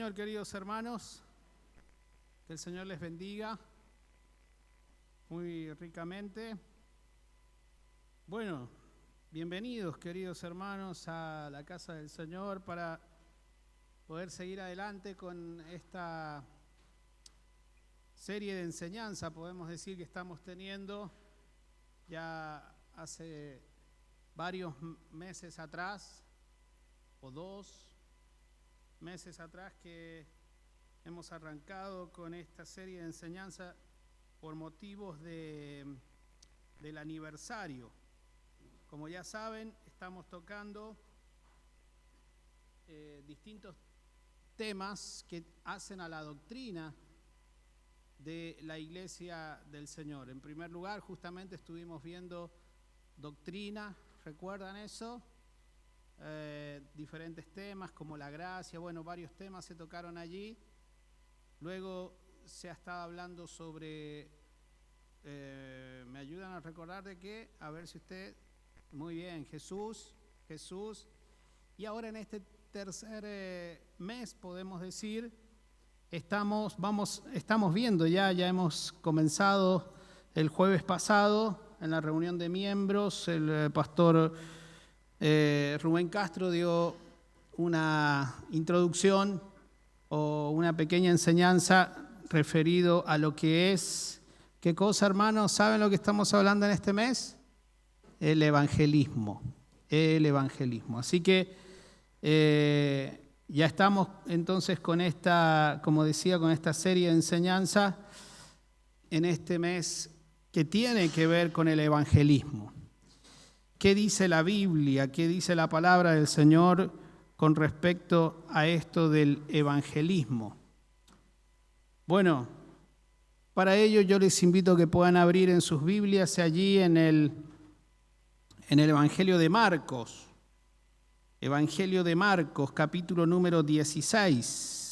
Señor, queridos hermanos, que el Señor les bendiga muy ricamente. Bueno, bienvenidos, queridos hermanos, a la casa del Señor para poder seguir adelante con esta serie de enseñanza, podemos decir, que estamos teniendo ya hace varios meses atrás, o 2 meses atrás, que hemos arrancado con esta serie de enseñanza por motivos del aniversario. Como ya saben, estamos tocando distintos temas que hacen a la doctrina de la Iglesia del Señor. En primer lugar, justamente estuvimos viendo doctrina, ¿recuerdan eso? Diferentes temas como la gracia, bueno, varios temas se tocaron allí. Luego se ha estado hablando sobre, ¿me ayudan a recordar de qué? A ver si usted, muy bien, Jesús. Y ahora en este tercer mes, podemos decir, estamos viendo ya hemos comenzado el jueves pasado en la reunión de miembros, el pastor Rubén Castro dio una introducción o una pequeña enseñanza referido a lo que es, ¿qué cosa, hermanos? ¿Saben lo que estamos hablando en este mes? El evangelismo. Así que ya estamos entonces con esta, como decía, con esta serie de enseñanza en este mes que tiene que ver con el evangelismo. ¿Qué dice la Biblia? ¿Qué dice la palabra del Señor con respecto a esto del evangelismo? Bueno, para ello yo les invito a que puedan abrir en sus Biblias allí en el Evangelio de Marcos. Evangelio de Marcos, capítulo número 16.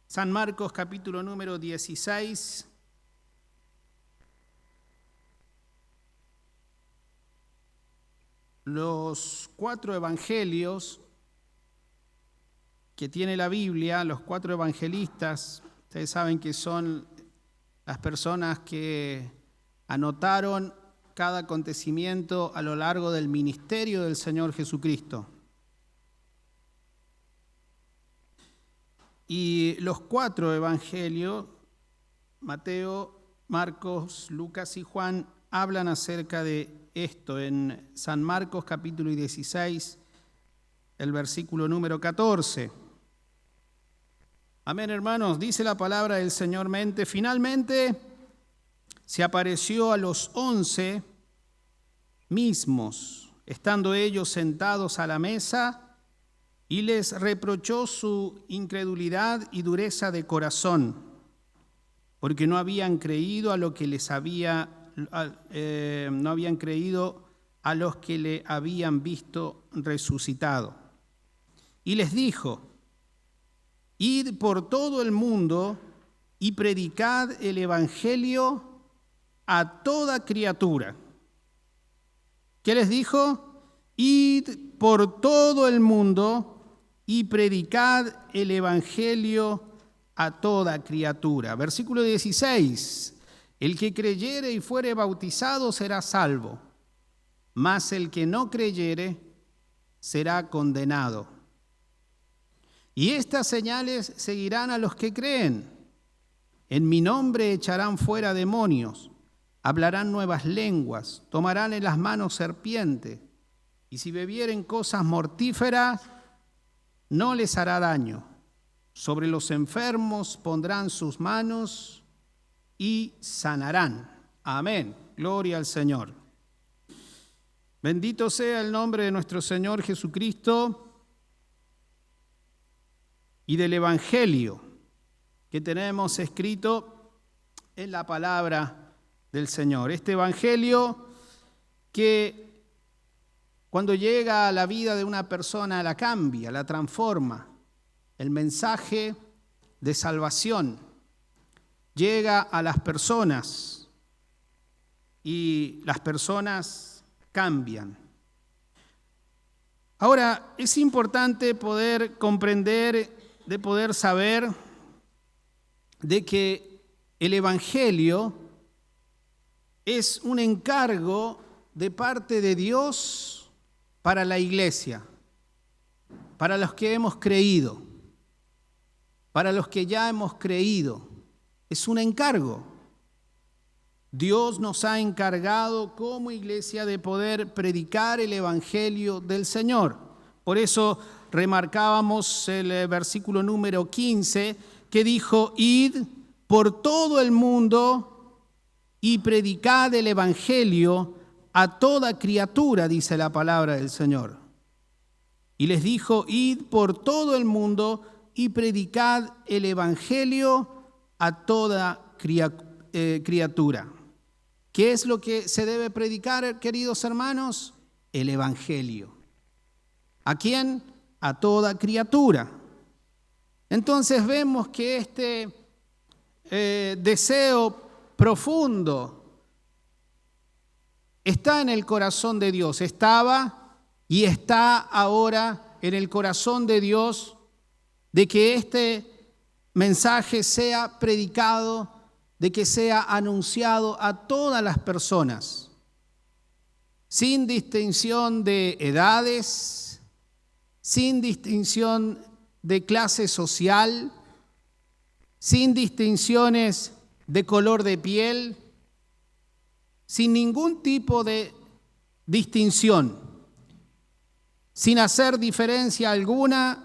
San Marcos, capítulo número 16. Los 4 evangelios que tiene la Biblia, los 4 evangelistas, ustedes saben que son las personas que anotaron cada acontecimiento a lo largo del ministerio del Señor Jesucristo. Y los 4 evangelios, Mateo, Marcos, Lucas y Juan, hablan acerca de esto. En San Marcos capítulo 16, el versículo número 14. Amén, hermanos, dice la palabra del Señor: finalmente se apareció a los 11 mismos, estando ellos sentados a la mesa, y les reprochó su incredulidad y dureza de corazón, porque no habían creído a lo que les había, no habían creído a los que le habían visto resucitado. Y les dijo: id por todo el mundo y predicad el evangelio a toda criatura. ¿Qué les dijo? Id por todo el mundo y predicad el evangelio a toda criatura. Versículo 16. El que creyere y fuere bautizado será salvo, mas el que no creyere será condenado. Y estas señales seguirán a los que creen. En mi nombre echarán fuera demonios, hablarán nuevas lenguas, tomarán en las manos serpientes, y si bebieren cosas mortíferas, no les hará daño. Sobre los enfermos pondrán sus manos y sanarán. Amén. Gloria al Señor. Bendito sea el nombre de nuestro Señor Jesucristo y del Evangelio que tenemos escrito en la palabra del Señor. Este Evangelio que cuando llega a la vida de una persona la cambia, la transforma. El mensaje de salvación llega a las personas y las personas cambian. Ahora, es importante poder comprender, de poder saber de que el Evangelio es un encargo de parte de Dios para la iglesia, para los que hemos creído, para los que ya hemos creído. Es un encargo. Dios nos ha encargado como iglesia de poder predicar el Evangelio del Señor. Por eso remarcábamos el versículo número 15 que dijo: id por todo el mundo y predicad el Evangelio a toda criatura, dice la palabra del Señor. Y les dijo: id por todo el mundo y predicad el Evangelio a toda criatura. ¿Qué es lo que se debe predicar, queridos hermanos? El Evangelio. ¿A quién? A toda criatura. Entonces vemos que este deseo profundo está en el corazón de Dios. Estaba y está ahora en el corazón de Dios de que este mensaje sea predicado, de que sea anunciado a todas las personas, sin distinción de edades, sin distinción de clase social, sin distinciones de color de piel, sin ningún tipo de distinción, sin hacer diferencia alguna.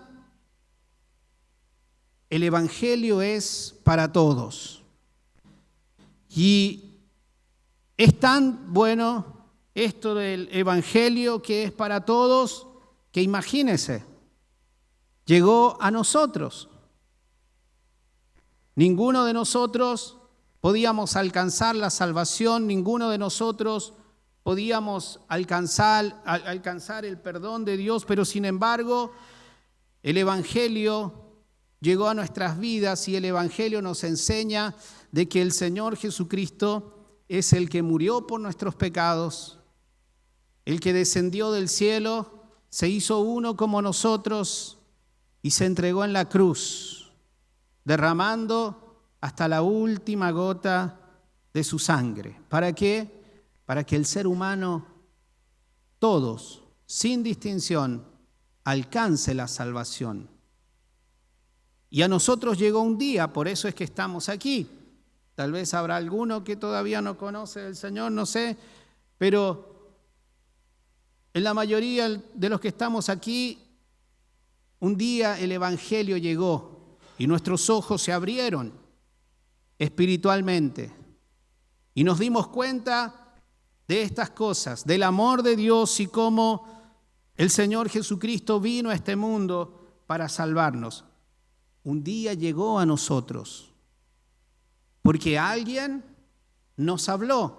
El Evangelio es para todos. Y es tan bueno esto del Evangelio que es para todos, que imagínense, llegó a nosotros. Ninguno de nosotros podíamos alcanzar la salvación, ninguno de nosotros podíamos alcanzar el perdón de Dios, pero sin embargo, el Evangelio llegó a nuestras vidas y el Evangelio nos enseña de que el Señor Jesucristo es el que murió por nuestros pecados, el que descendió del cielo, se hizo uno como nosotros y se entregó en la cruz, derramando hasta la última gota de su sangre. ¿Para qué? Para que el ser humano, todos, sin distinción, alcance la salvación. Y a nosotros llegó un día, por eso es que estamos aquí. Tal vez habrá alguno que todavía no conoce al Señor, no sé, pero en la mayoría de los que estamos aquí, un día el Evangelio llegó y nuestros ojos se abrieron espiritualmente y nos dimos cuenta de estas cosas, del amor de Dios y cómo el Señor Jesucristo vino a este mundo para salvarnos. Un día llegó a nosotros porque alguien nos habló.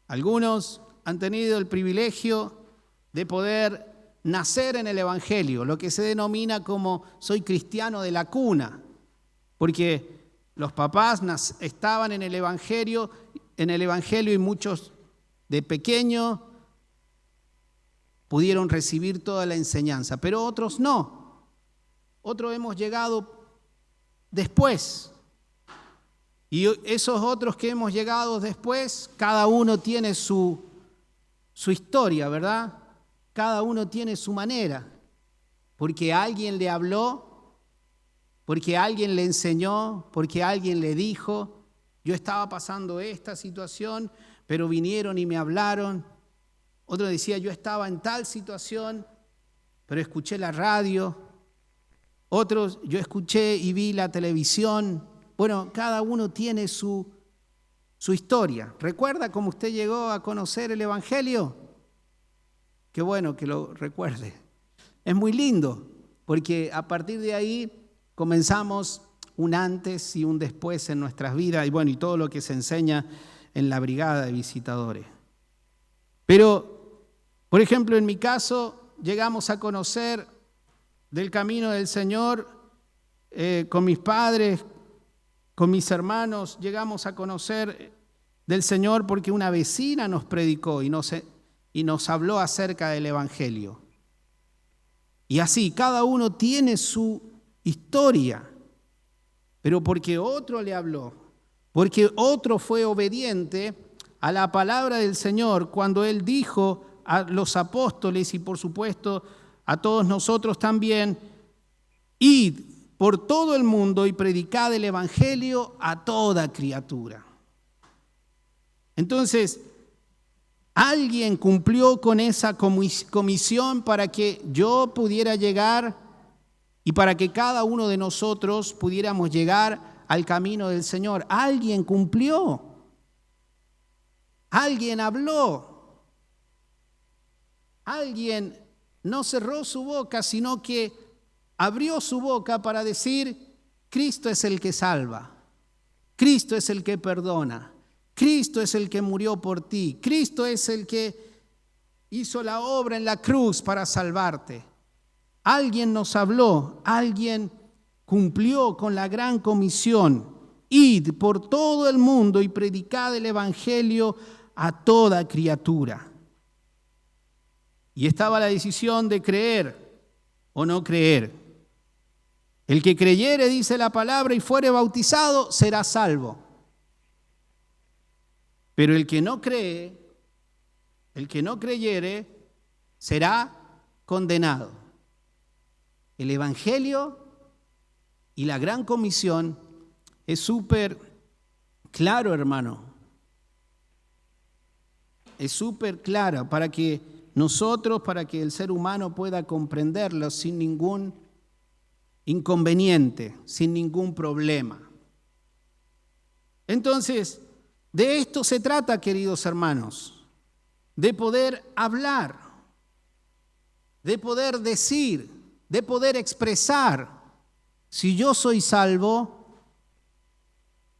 Algunos han tenido el privilegio de poder nacer en el Evangelio, lo que se denomina como soy cristiano de la cuna, porque los papás estaban en el Evangelio y muchos de pequeño pudieron recibir toda la enseñanza, pero otros no. Otros hemos llegado después. Y esos otros que hemos llegado después, cada uno tiene su historia, ¿verdad? Cada uno tiene su manera, porque alguien le habló, porque alguien le enseñó, porque alguien le dijo, yo estaba pasando esta situación, pero vinieron y me hablaron. Otro decía, yo estaba en tal situación, pero escuché la radio. Otros, yo escuché y vi la televisión. Bueno, cada uno tiene su historia. ¿Recuerda cómo usted llegó a conocer el Evangelio? Qué bueno que lo recuerde. Es muy lindo, porque a partir de ahí comenzamos un antes y un después en nuestras vidas, y bueno, y todo lo que se enseña en la brigada de visitadores. Pero, por ejemplo, en mi caso, llegamos a conocer del camino del Señor con mis padres, con mis hermanos, llegamos a conocer del Señor porque una vecina nos predicó y nos habló acerca del Evangelio. Y así, cada uno tiene su historia, pero porque otro le habló, porque otro fue obediente a la palabra del Señor cuando Él dijo a los apóstoles y por supuesto a todos nosotros también: id por todo el mundo y predicad el Evangelio a toda criatura. Entonces, alguien cumplió con esa comisión para que yo pudiera llegar y para que cada uno de nosotros pudiéramos llegar al camino del Señor. Alguien cumplió, alguien habló, alguien no cerró su boca, sino que abrió su boca para decir: Cristo es el que salva, Cristo es el que perdona, Cristo es el que murió por ti, Cristo es el que hizo la obra en la cruz para salvarte. Alguien nos habló, alguien cumplió con la gran comisión: id por todo el mundo y predicad el Evangelio a toda criatura. Y estaba la decisión de creer o no creer. El que creyere, dice la palabra, y fuere bautizado, será salvo. Pero el que no cree, el que no creyere, será condenado. El Evangelio y la gran comisión es súper claro, hermano. Es súper claro para que nosotros, para que el ser humano pueda comprenderlo sin ningún inconveniente, sin ningún problema. Entonces, de esto se trata, queridos hermanos, de poder hablar, de poder decir, de poder expresar: si yo soy salvo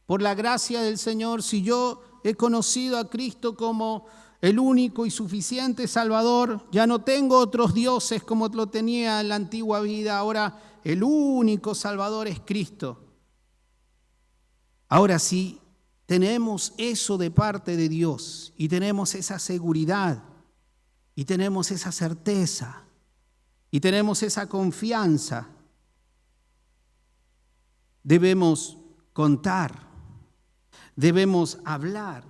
por la gracia del Señor, si yo he conocido a Cristo como el único y suficiente Salvador, ya no tengo otros dioses como lo tenía en la antigua vida, ahora el único Salvador es Cristo. Ahora sí, tenemos eso de parte de Dios y tenemos esa seguridad y tenemos esa certeza y tenemos esa confianza. Debemos contar, debemos hablar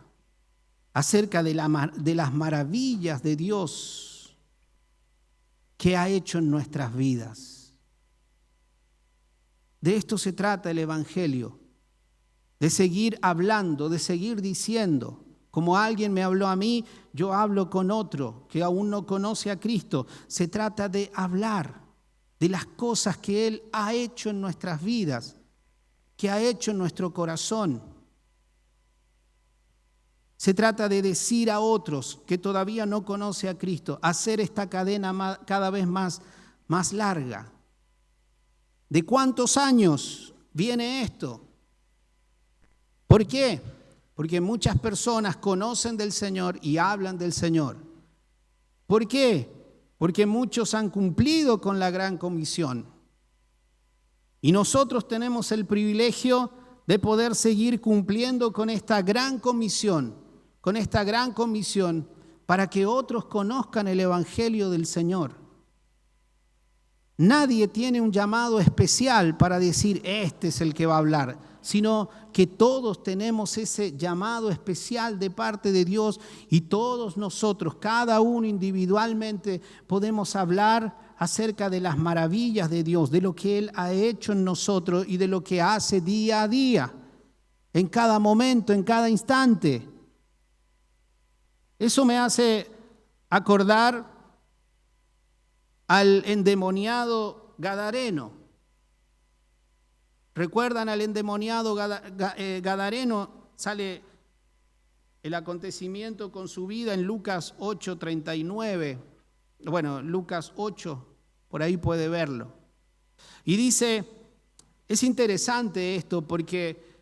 acerca de las maravillas de Dios que ha hecho en nuestras vidas. De esto se trata el Evangelio, de seguir hablando, de seguir diciendo. Como alguien me habló a mí, yo hablo con otro que aún no conoce a Cristo. Se trata de hablar de las cosas que Él ha hecho en nuestras vidas, que ha hecho en nuestro corazón. Se trata de decir a otros que todavía no conoce a Cristo, hacer esta cadena cada vez más larga. ¿De cuántos años viene esto? ¿Por qué? Porque muchas personas conocen del Señor y hablan del Señor. ¿Por qué? Porque muchos han cumplido con la gran comisión. Y nosotros tenemos el privilegio de poder seguir cumpliendo con esta gran comisión, para que otros conozcan el Evangelio del Señor. Nadie tiene un llamado especial para decir: este es el que va a hablar, sino que todos tenemos ese llamado especial de parte de Dios y todos nosotros, cada uno individualmente, podemos hablar acerca de las maravillas de Dios, de lo que Él ha hecho en nosotros y de lo que hace día a día, en cada momento, en cada instante. Eso me hace acordar al endemoniado gadareno. ¿Recuerdan al endemoniado gadareno? Sale el acontecimiento con su vida en Lucas 8:39. Bueno, Lucas 8, por ahí puede verlo. Y dice, es interesante esto porque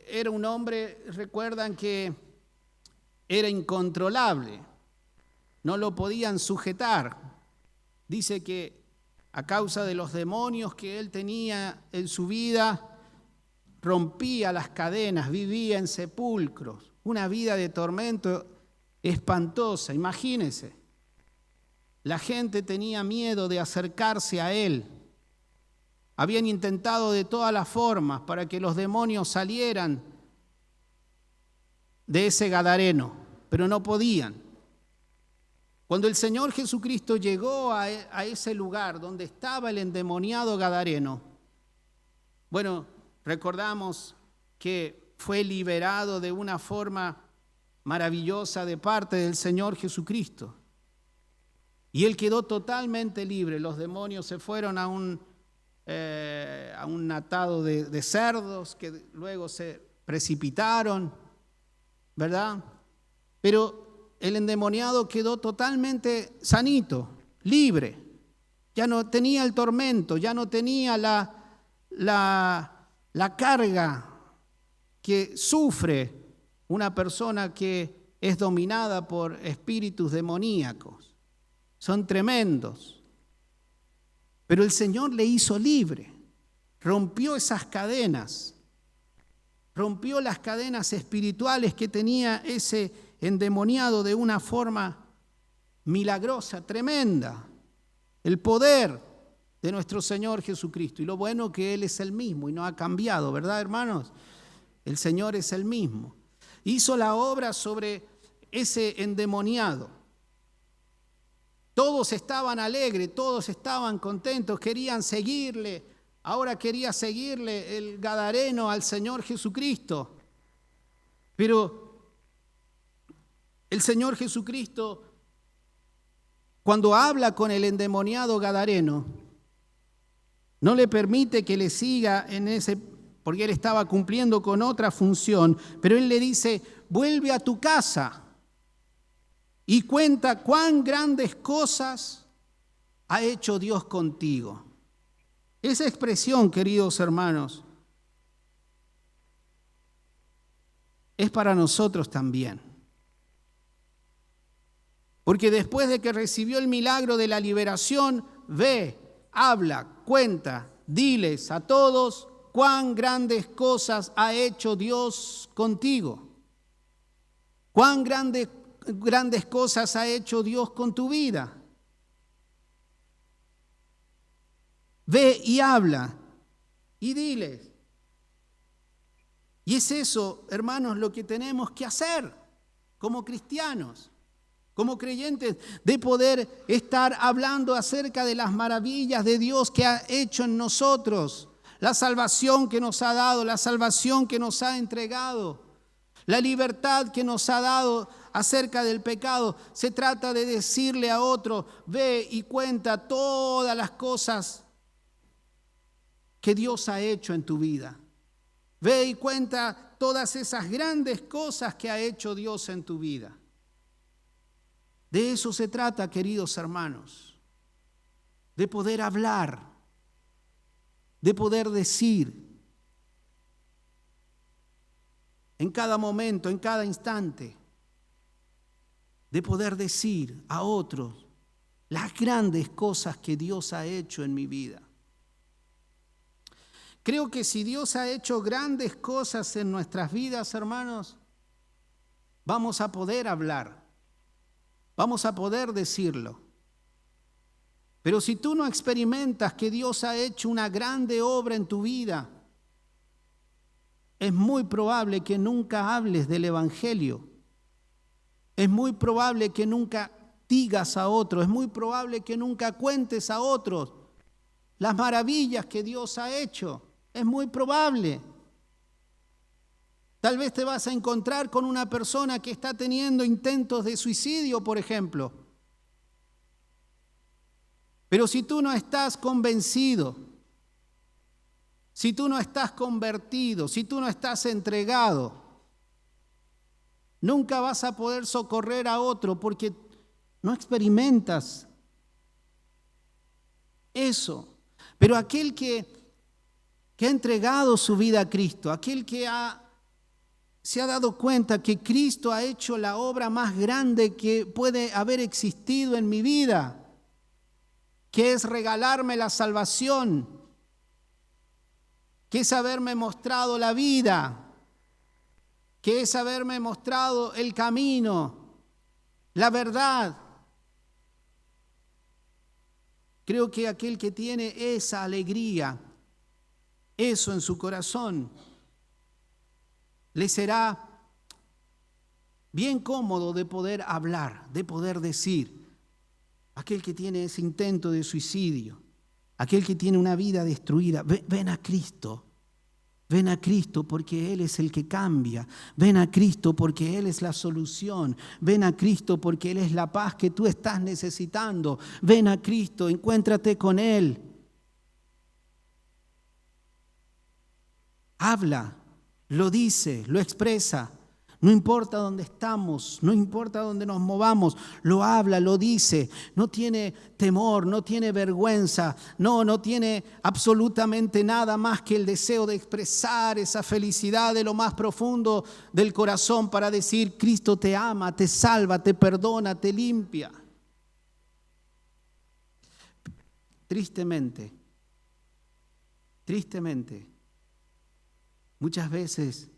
era un hombre, recuerdan que era incontrolable, no lo podían sujetar. Dice que a causa de los demonios que él tenía en su vida, rompía las cadenas, vivía en sepulcros, una vida de tormento espantosa. Imagínense, la gente tenía miedo de acercarse a él. Habían intentado de todas las formas para que los demonios salieran de ese gadareno, pero no podían. Cuando el Señor Jesucristo llegó a ese lugar donde estaba el endemoniado gadareno, bueno, recordamos que fue liberado de una forma maravillosa de parte del Señor Jesucristo. Y él quedó totalmente libre. Los demonios se fueron a un atado de cerdos que luego se precipitaron, ¿verdad? Pero el endemoniado quedó totalmente sanito, libre. Ya no tenía el tormento, ya no tenía la carga que sufre una persona que es dominada por espíritus demoníacos. Son tremendos. Pero el Señor le hizo libre, rompió esas cadenas, rompió las cadenas espirituales que tenía ese endemoniado de una forma milagrosa, tremenda. El poder de nuestro Señor Jesucristo. Y lo bueno que Él es el mismo y no ha cambiado, ¿verdad, hermanos? El Señor es el mismo. Hizo la obra sobre ese endemoniado. Todos estaban alegres, todos estaban contentos, querían seguirle. Ahora quería seguirle el gadareno al Señor Jesucristo. Pero el Señor Jesucristo, cuando habla con el endemoniado gadareno, no le permite que le siga en ese, porque él estaba cumpliendo con otra función, pero él le dice, vuelve a tu casa y cuenta cuán grandes cosas ha hecho Dios contigo. Esa expresión, queridos hermanos, es para nosotros también. Porque después de que recibió el milagro de la liberación, ve, habla, cuenta, diles a todos cuán grandes cosas ha hecho Dios contigo. Cuán grandes cosas ha hecho Dios con tu vida. Ve y habla y diles. Y es eso, hermanos, lo que tenemos que hacer como cristianos, como creyentes, de poder estar hablando acerca de las maravillas de Dios que ha hecho en nosotros, la salvación que nos ha dado, la salvación que nos ha entregado, la libertad que nos ha dado acerca del pecado. Se trata de decirle a otro, ve y cuenta todas las cosas que Dios ha hecho en tu vida. Ve y cuenta todas esas grandes cosas que ha hecho Dios en tu vida. De eso se trata, queridos hermanos, de poder hablar, de poder decir en cada momento, en cada instante, de poder decir a otros las grandes cosas que Dios ha hecho en mi vida. Creo que si Dios ha hecho grandes cosas en nuestras vidas, hermanos, vamos a poder hablar, vamos a poder decirlo. Pero si tú no experimentas que Dios ha hecho una grande obra en tu vida, es muy probable que nunca hables del Evangelio. Es muy probable que nunca digas a otros, es muy probable que nunca cuentes a otros las maravillas que Dios ha hecho. Es muy probable. Tal vez te vas a encontrar con una persona que está teniendo intentos de suicidio, por ejemplo. Pero si tú no estás convencido, si tú no estás convertido, si tú no estás entregado, nunca vas a poder socorrer a otro porque no experimentas eso. Pero aquel que ha entregado su vida a Cristo, aquel que se ha dado cuenta que Cristo ha hecho la obra más grande que puede haber existido en mi vida, que es regalarme la salvación, que es haberme mostrado la vida, que es haberme mostrado el camino, la verdad. Creo que aquel que tiene esa alegría, eso en su corazón, le será bien cómodo de poder hablar, de poder decir. Aquel que tiene ese intento de suicidio, aquel que tiene una vida destruida, ven a Cristo. Ven a Cristo porque Él es el que cambia. Ven a Cristo porque Él es la solución. Ven a Cristo porque Él es la paz que tú estás necesitando. Ven a Cristo, encuéntrate con Él. Habla, lo dice, lo expresa. No importa dónde estamos, no importa dónde nos movamos, lo habla, lo dice, no tiene temor, no tiene vergüenza, no tiene absolutamente nada más que el deseo de expresar esa felicidad de lo más profundo del corazón para decir: Cristo te ama, te salva, te perdona, te limpia. Tristemente, muchas veces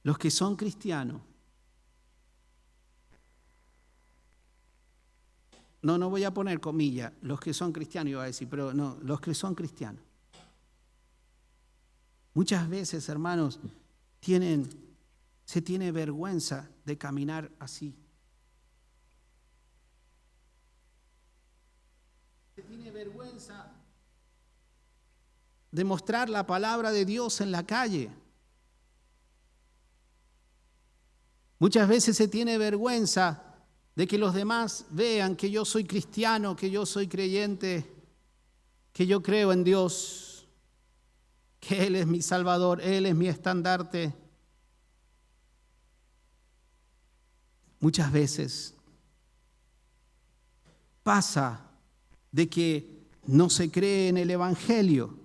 los que son cristianos, no voy a poner comillas, los que son cristianos iba a decir, pero no, los que son cristianos. Muchas veces, hermanos, se tiene vergüenza de caminar así. Se tiene vergüenza de mostrar la palabra de Dios en la calle. Muchas veces se tiene vergüenza de que los demás vean que yo soy cristiano, que yo soy creyente, que yo creo en Dios, que Él es mi Salvador, Él es mi estandarte. Muchas veces pasa de que no se cree en el Evangelio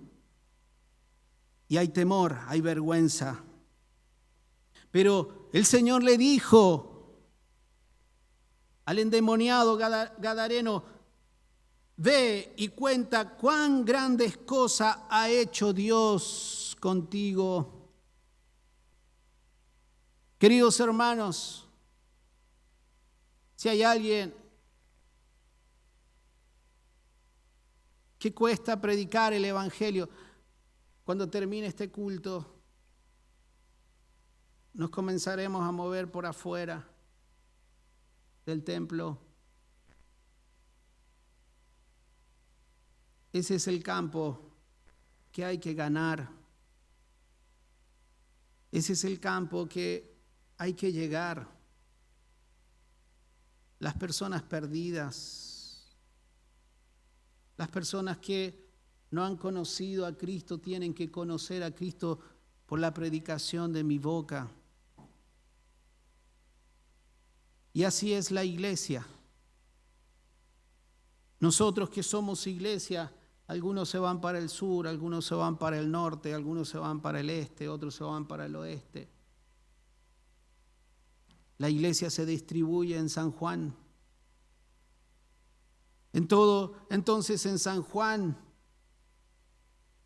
y hay temor, hay vergüenza. Pero el Señor le dijo al endemoniado gadareno: ve y cuenta cuán grandes cosas ha hecho Dios contigo. Queridos hermanos, si hay alguien que cuesta predicar el Evangelio, cuando termine este culto, nos comenzaremos a mover por afuera del templo. Ese es el campo que hay que ganar. Ese es el campo que hay que llegar. Las personas perdidas, las personas que no han conocido a Cristo, tienen que conocer a Cristo por la predicación de mi boca. Y así es la iglesia. Nosotros que somos iglesia, algunos se van para el sur, algunos se van para el norte, algunos se van para el este, otros se van para el oeste. La iglesia se distribuye en San Juan. Entonces en San Juan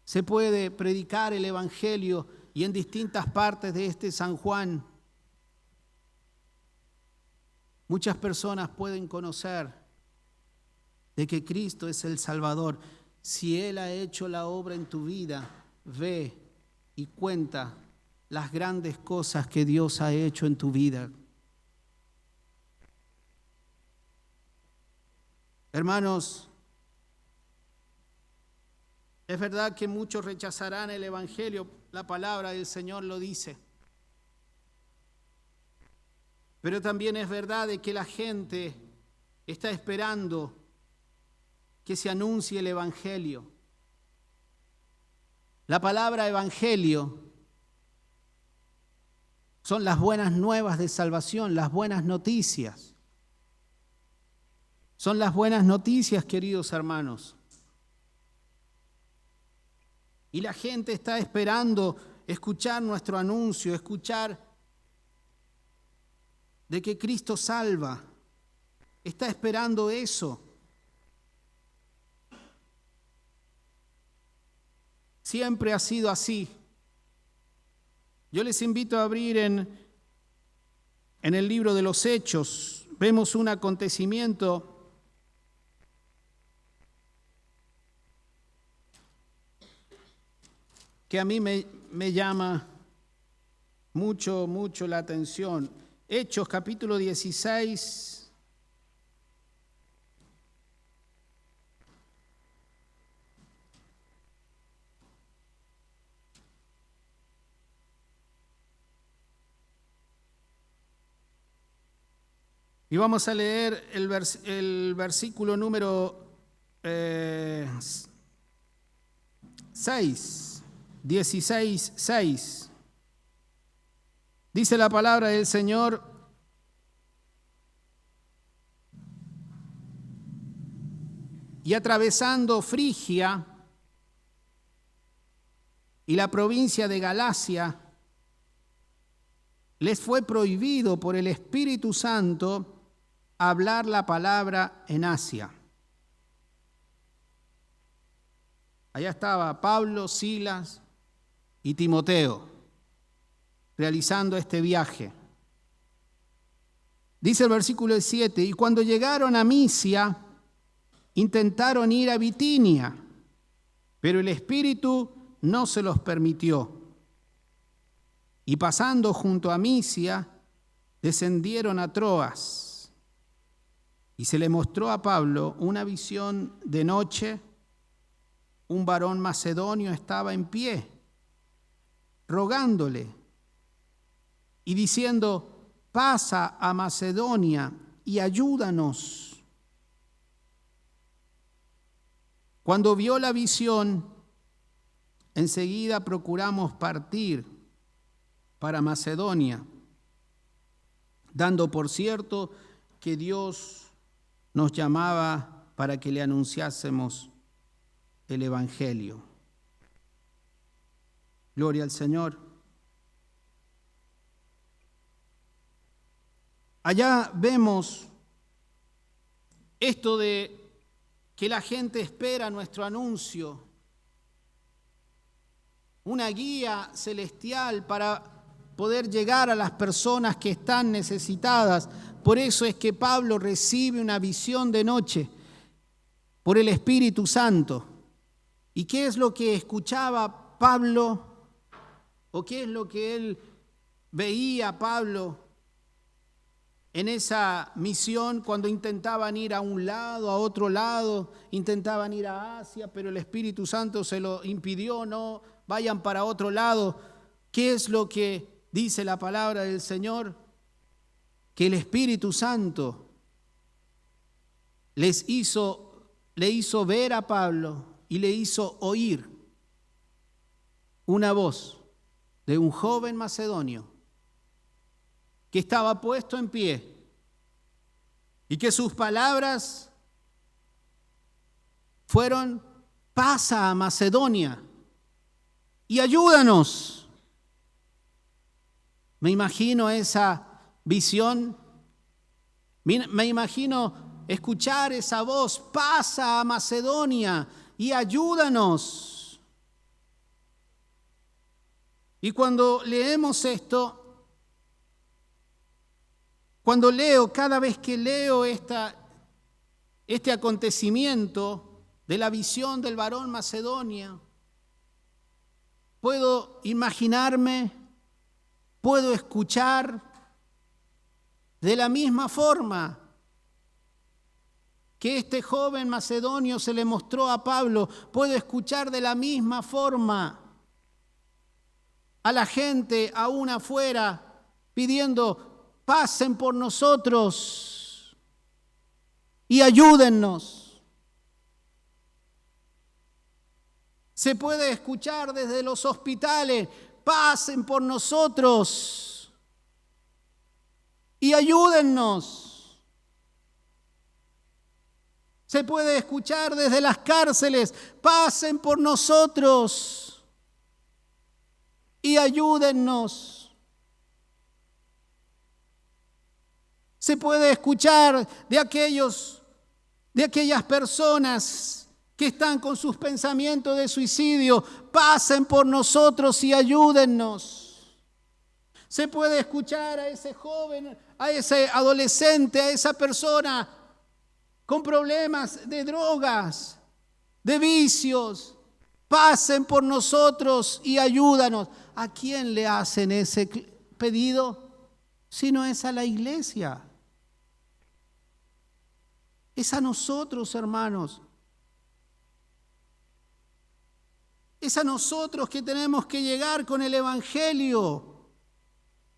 se puede predicar el Evangelio, y en distintas partes de este San Juan muchas personas pueden conocer de que Cristo es el Salvador. Si Él ha hecho la obra en tu vida, ve y cuenta las grandes cosas que Dios ha hecho en tu vida. Hermanos, es verdad que muchos rechazarán el Evangelio, la palabra del Señor lo dice. Pero también es verdad de que la gente está esperando que se anuncie el Evangelio. La palabra Evangelio son las buenas nuevas de salvación, las buenas noticias. Son las buenas noticias, queridos hermanos. Y la gente está esperando escuchar nuestro anuncio, escuchar de que Cristo salva. Está esperando eso. Siempre ha sido así. Yo les invito a abrir en el libro de los Hechos. Vemos un acontecimiento que a mí me llama mucho la atención. Hechos capítulo 16. Y vamos a leer el versículo número 6, 16, 6. Dice la palabra del Señor: y atravesando Frigia y la provincia de Galacia, les fue prohibido por el Espíritu Santo hablar la palabra en Asia. Allá estaba Pablo, Silas y Timoteo realizando este viaje. Dice el versículo 7, y cuando llegaron a Misia, intentaron ir a Bitinia, pero el Espíritu no se los permitió. Y pasando junto a Misia, descendieron a Troas. Y se le mostró a Pablo una visión de noche. Un varón macedonio estaba en pie, rogándole y diciendo: pasa a Macedonia y ayúdanos. Cuando vio la visión, enseguida procuramos partir para Macedonia, dando por cierto que Dios nos llamaba para que le anunciásemos el Evangelio. Gloria al Señor. Allá vemos esto de que la gente espera nuestro anuncio, una guía celestial para poder llegar a las personas que están necesitadas. Por eso es que Pablo recibe una visión de noche por el Espíritu Santo. ¿Y qué es lo que escuchaba Pablo? ¿O qué es lo que él veía, Pablo, en esa misión cuando intentaban ir a un lado, a otro lado, intentaban ir a Asia, pero el Espíritu Santo se lo impidió, no vayan para otro lado? ¿Qué es lo que dice la palabra del Señor? Que el Espíritu Santo le hizo ver a Pablo y le hizo oír una voz de un joven macedonio que estaba puesto en pie y que sus palabras fueron: pasa a Macedonia y ayúdanos. Me imagino esa visión, me imagino escuchar esa voz: pasa a Macedonia y ayúdanos. Y cuando leemos esto, cada vez que leo este acontecimiento de la visión del varón macedonio, puedo imaginarme, puedo escuchar de la misma forma que este joven macedonio se le mostró a Pablo. Puedo escuchar de la misma forma a la gente aún afuera pidiendo: pasen por nosotros y ayúdennos. Se puede escuchar desde los hospitales: pasen por nosotros y ayúdennos. Se puede escuchar desde las cárceles: pasen por nosotros y ayúdennos. Se puede escuchar de aquellas personas que están con sus pensamientos de suicidio: pasen por nosotros y ayúdennos. Se puede escuchar a ese joven, a ese adolescente, a esa persona con problemas de drogas, de vicios. Pasen por nosotros y ayúdanos. ¿A quién le hacen ese pedido? Si no es a la iglesia. Es a nosotros, hermanos. Es a nosotros que tenemos que llegar con el Evangelio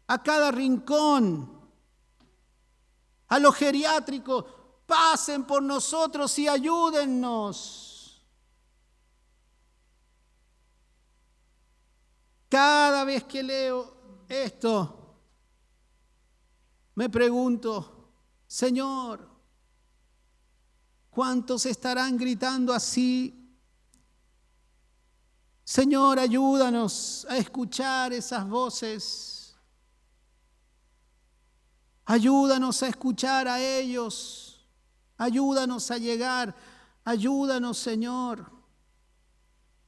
a cada rincón, a los geriátricos. Pasen por nosotros y ayúdennos. Cada vez que leo esto, me pregunto, Señor, ¿cuántos estarán gritando así? Señor, ayúdanos a escuchar esas voces. Ayúdanos a escuchar a ellos. Ayúdanos a llegar. Ayúdanos, Señor.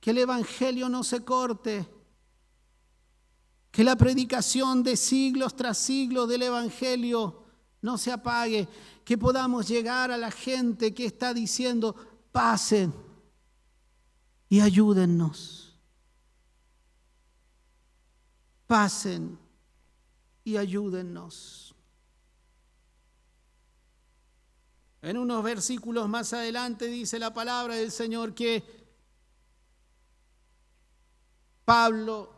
Que el Evangelio no se corte. Que la predicación de siglos tras siglos del Evangelio no se apague. Que podamos llegar a la gente que está diciendo, pasen y ayúdennos. Pasen y ayúdennos. En unos versículos más adelante dice la palabra del Señor que Pablo,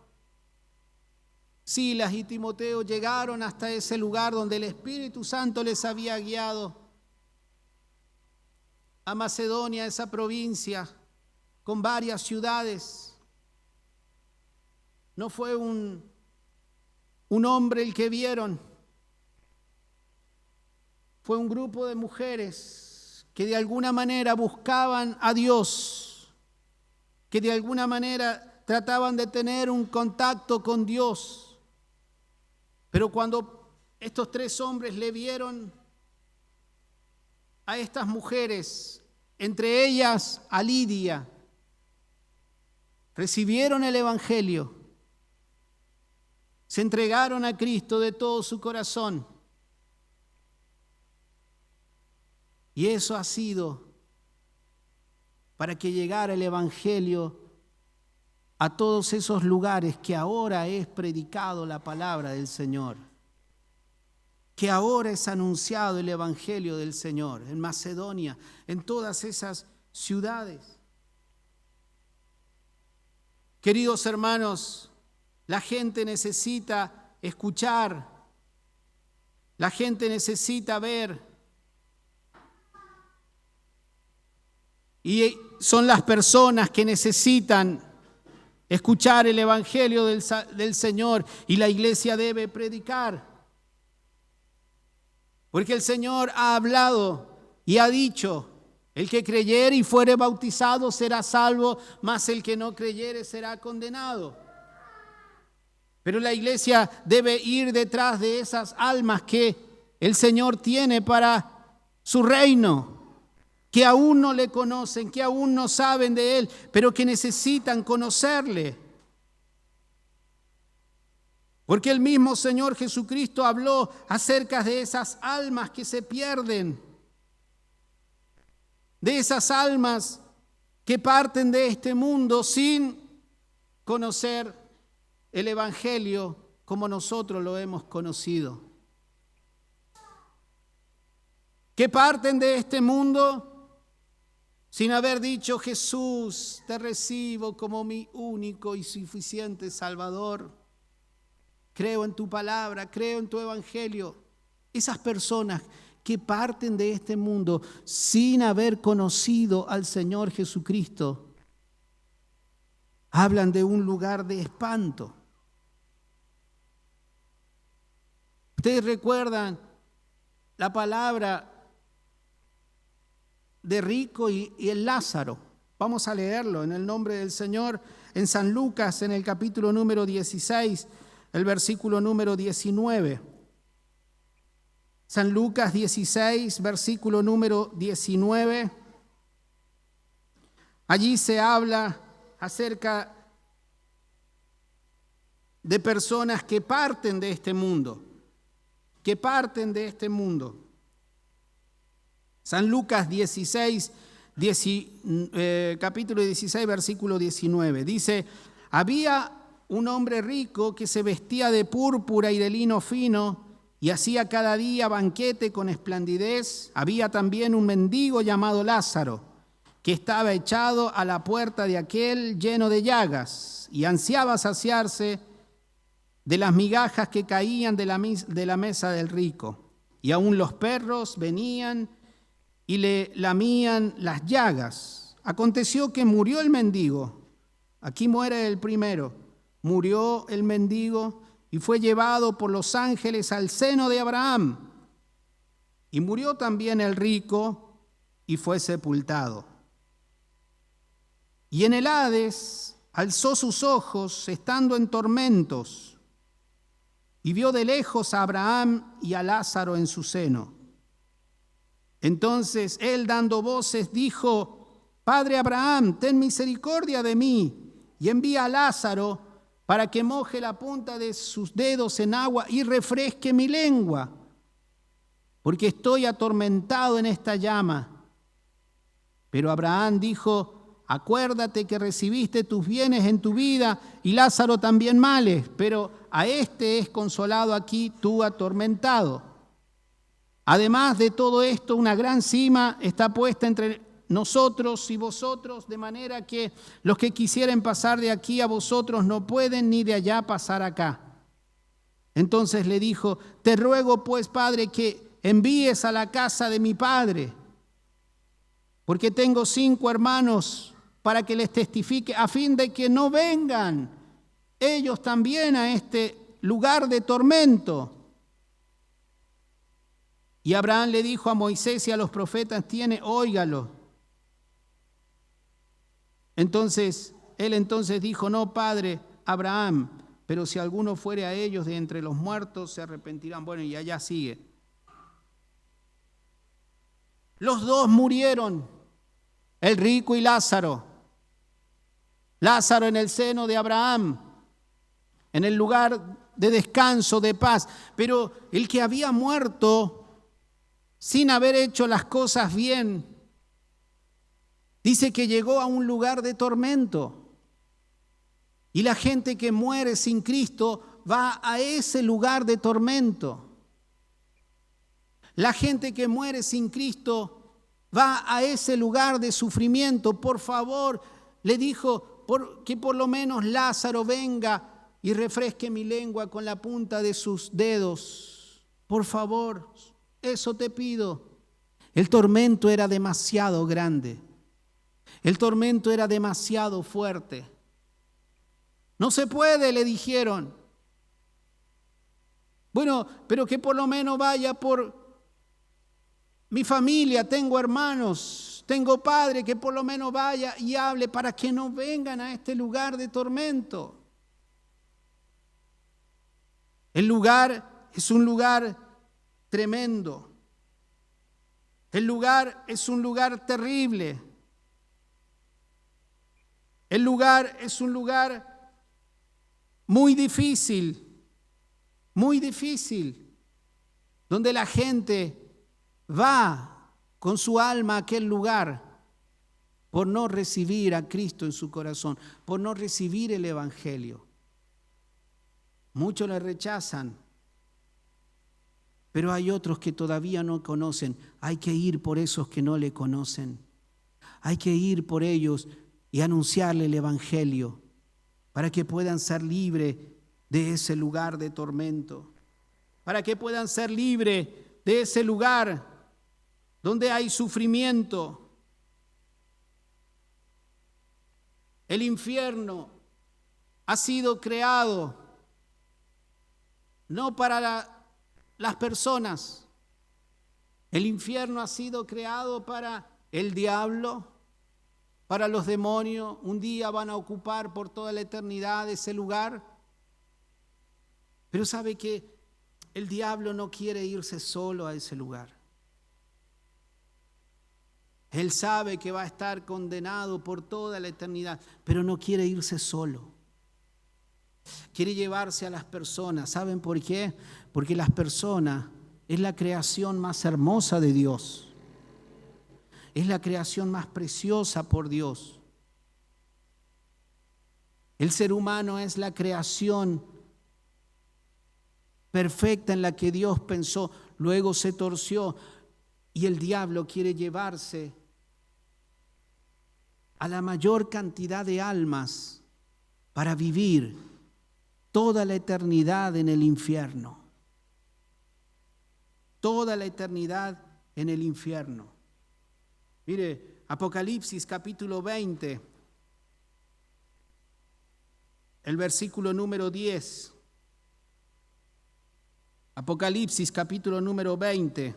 Silas y Timoteo llegaron hasta ese lugar donde el Espíritu Santo les había guiado a Macedonia, esa provincia, con varias ciudades. No fue un hombre el que vieron, fue un grupo de mujeres que de alguna manera buscaban a Dios, que de alguna manera trataban de tener un contacto con Dios. Pero cuando estos tres hombres le vieron a estas mujeres, entre ellas a Lidia, recibieron el Evangelio, se entregaron a Cristo de todo su corazón. Y eso ha sido para que llegara el Evangelio a todos esos lugares que ahora es predicado la palabra del Señor, que ahora es anunciado el Evangelio del Señor, en Macedonia, en todas esas ciudades. Queridos hermanos, la gente necesita escuchar, la gente necesita ver. Y son las personas que necesitan escuchar el Evangelio del Señor, y la iglesia debe predicar. Porque el Señor ha hablado y ha dicho, el que creyere y fuere bautizado será salvo, mas el que no creyere será condenado. Pero la iglesia debe ir detrás de esas almas que el Señor tiene para su reino, que aún no le conocen, que aún no saben de Él, pero que necesitan conocerle. Porque el mismo Señor Jesucristo habló acerca de esas almas que se pierden, de esas almas que parten de este mundo sin conocer el Evangelio como nosotros lo hemos conocido. Que parten de este mundo sin haber dicho, Jesús, te recibo como mi único y suficiente Salvador. Creo en tu palabra, creo en tu Evangelio. Esas personas que parten de este mundo sin haber conocido al Señor Jesucristo, hablan de un lugar de espanto. Ustedes recuerdan la palabra de rico y el Lázaro. Vamos a leerlo en el nombre del Señor en San Lucas, en el capítulo número 16, el versículo número 19. San Lucas 16, versículo número 19. Allí se habla acerca de personas que parten de este mundo, San Lucas 16, capítulo 16, versículo 19, dice: había un hombre rico que se vestía de púrpura y de lino fino y hacía cada día banquete con esplendidez. Había también un mendigo llamado Lázaro, que estaba echado a la puerta de aquel lleno de llagas y ansiaba saciarse de las migajas que caían de la mesa del rico. Y aún los perros venían y le lamían las llagas. Aconteció que murió el mendigo. Aquí muere el primero. Murió el mendigo y fue llevado por los ángeles al seno de Abraham. Y murió también el rico y fue sepultado. Y en el Hades alzó sus ojos, estando en tormentos, y vio de lejos a Abraham y a Lázaro en su seno. Entonces él, dando voces, dijo: Padre Abraham, ten misericordia de mí, y envía a Lázaro para que moje la punta de sus dedos en agua y refresque mi lengua, porque estoy atormentado en esta llama. Pero Abraham dijo: acuérdate que recibiste tus bienes en tu vida y Lázaro también males, pero a este es consolado aquí, tú atormentado. Además de todo esto, una gran sima está puesta entre nosotros y vosotros, de manera que los que quisieren pasar de aquí a vosotros no pueden, ni de allá pasar acá. Entonces le dijo: te ruego pues, Padre, que envíes a la casa de mi padre, porque tengo 5 hermanos, para que les testifique, a fin de que no vengan ellos también a este lugar de tormento. Y Abraham le dijo a Moisés y a los profetas: óigalo. Entonces él dijo: no, padre Abraham, pero si alguno fuere a ellos de entre los muertos, se arrepentirán. Bueno, y allá sigue. Los dos murieron, el rico y Lázaro. Lázaro en el seno de Abraham, en el lugar de descanso, de paz. Pero el que había muerto sin haber hecho las cosas bien, dice que llegó a un lugar de tormento. Y la gente que muere sin Cristo va a ese lugar de tormento. La gente que muere sin Cristo va a ese lugar de sufrimiento. Por favor, le dijo, que por lo menos Lázaro venga y refresque mi lengua con la punta de sus dedos. Por favor, eso te pido. El tormento era demasiado grande. El tormento era demasiado fuerte. No se puede, le dijeron. Bueno, pero que por lo menos vaya por mi familia, tengo hermanos, tengo padre, que por lo menos vaya y hable para que no vengan a este lugar de tormento. El lugar es un lugar tremendo. El lugar es un lugar terrible. El lugar es un lugar muy difícil, donde la gente va con su alma a aquel lugar por no recibir a Cristo en su corazón, por no recibir el Evangelio. Muchos le rechazan, pero hay otros que todavía no conocen. Hay que ir por esos que no le conocen. Hay que ir por ellos y anunciarle el Evangelio para que puedan ser libres de ese lugar de tormento, para que puedan ser libres de ese lugar donde hay sufrimiento. El infierno ha sido creado no para las personas. El infierno ha sido creado para el diablo, para los demonios. Un día van a ocupar por toda la eternidad ese lugar. Pero sabe que el diablo no quiere irse solo a ese lugar. Él sabe que va a estar condenado por toda la eternidad, pero no quiere irse solo. Quiere llevarse a las personas. ¿Saben por qué? Porque las personas es la creación más hermosa de Dios. Es la creación más preciosa por Dios. El ser humano es la creación perfecta en la que Dios pensó. Luego se torció y el diablo quiere llevarse a la mayor cantidad de almas para vivir toda la eternidad en el infierno. Toda la eternidad en el infierno. Mire, Apocalipsis capítulo 20, el versículo número 10. Apocalipsis capítulo número 20.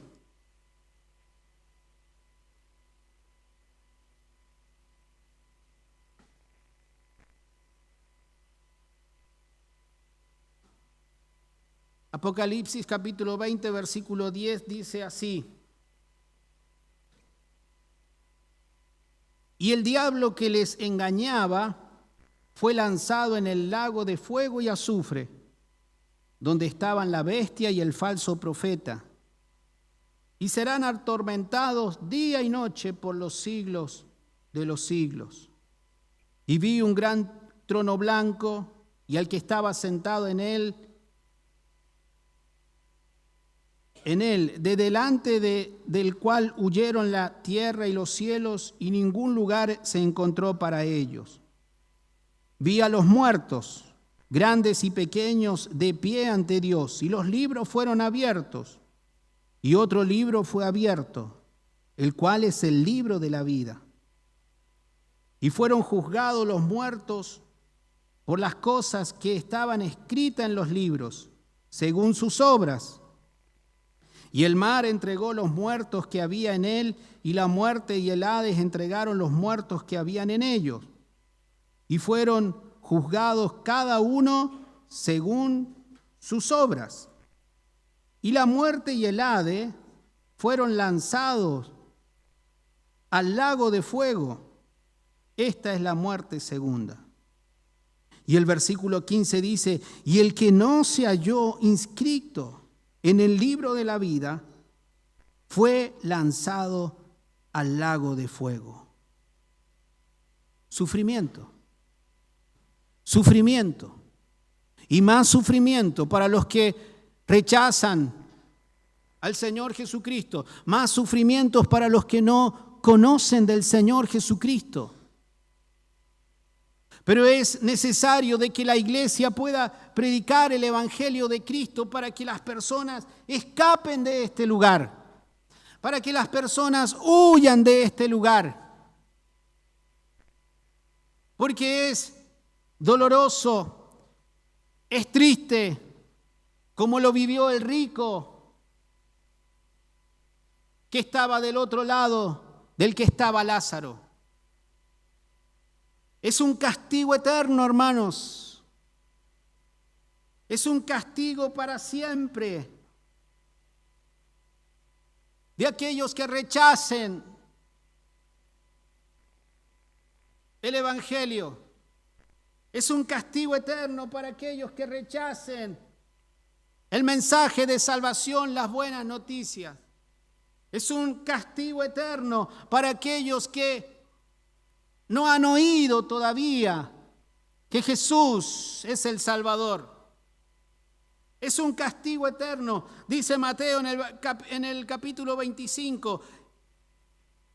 Apocalipsis capítulo 20, versículo 10 dice así: y el diablo que les engañaba fue lanzado en el lago de fuego y azufre, donde estaban la bestia y el falso profeta, y serán atormentados día y noche por los siglos de los siglos. Y vi un gran trono blanco y al que estaba sentado en él, de delante del cual huyeron la tierra y los cielos, y ningún lugar se encontró para ellos. Vi a los muertos, grandes y pequeños, de pie ante Dios, y los libros fueron abiertos, y otro libro fue abierto, el cual es el libro de la vida. Y fueron juzgados los muertos por las cosas que estaban escritas en los libros, según sus obras. Y el mar entregó los muertos que había en él, y la muerte y el Hades entregaron los muertos que habían en ellos. Y fueron juzgados cada uno según sus obras. Y la muerte y el Hades fueron lanzados al lago de fuego. Esta es la muerte segunda. Y el versículo 15 dice: y el que no se halló inscrito en el libro de la vida fue lanzado al lago de fuego. Sufrimiento. Sufrimiento. Y más sufrimiento para los que rechazan al Señor Jesucristo. Más sufrimientos para los que no conocen del Señor Jesucristo. Pero es necesario de que la iglesia pueda predicar el evangelio de Cristo para que las personas escapen de este lugar, para que las personas huyan de este lugar. Porque es doloroso, es triste, como lo vivió el rico que estaba del otro lado del que estaba Lázaro. Es un castigo eterno, hermanos. Es un castigo para siempre de aquellos que rechacen el evangelio. Es un castigo eterno para aquellos que rechacen el mensaje de salvación, las buenas noticias. Es un castigo eterno para aquellos que no han oído todavía que Jesús es el Salvador. Es un castigo eterno. Dice Mateo en el capítulo 25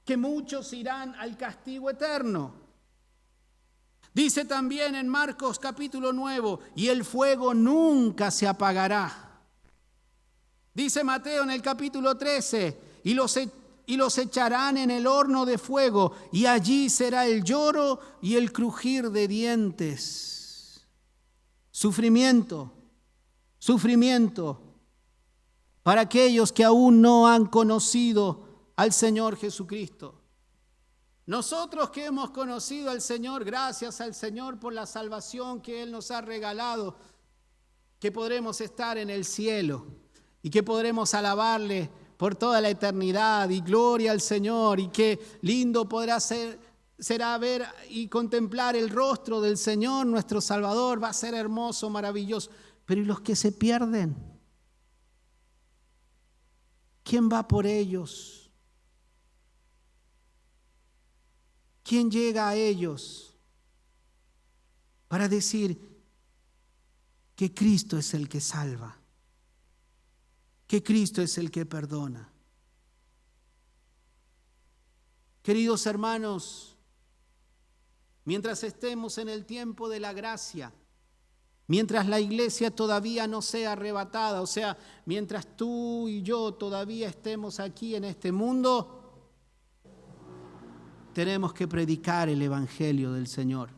que muchos irán al castigo eterno. Dice también en Marcos capítulo 9, y el fuego nunca se apagará. Dice Mateo en el capítulo 13, y los echarán en el horno de fuego, y allí será el lloro y el crujir de dientes. Sufrimiento, sufrimiento para aquellos que aún no han conocido al Señor Jesucristo. Nosotros que hemos conocido al Señor, gracias al Señor por la salvación que Él nos ha regalado, que podremos estar en el cielo y que podremos alabarle por toda la eternidad, y gloria al Señor, y qué lindo podrá ser será ver y contemplar el rostro del Señor, nuestro Salvador, va a ser hermoso, maravilloso. Pero ¿y los que se pierden? ¿Quién va por ellos? ¿Quién llega a ellos para decir que Cristo es el que salva, que Cristo es el que perdona? Queridos hermanos, mientras estemos en el tiempo de la gracia, mientras la iglesia todavía no sea arrebatada, o sea, mientras tú y yo todavía estemos aquí en este mundo, tenemos que predicar el evangelio del Señor.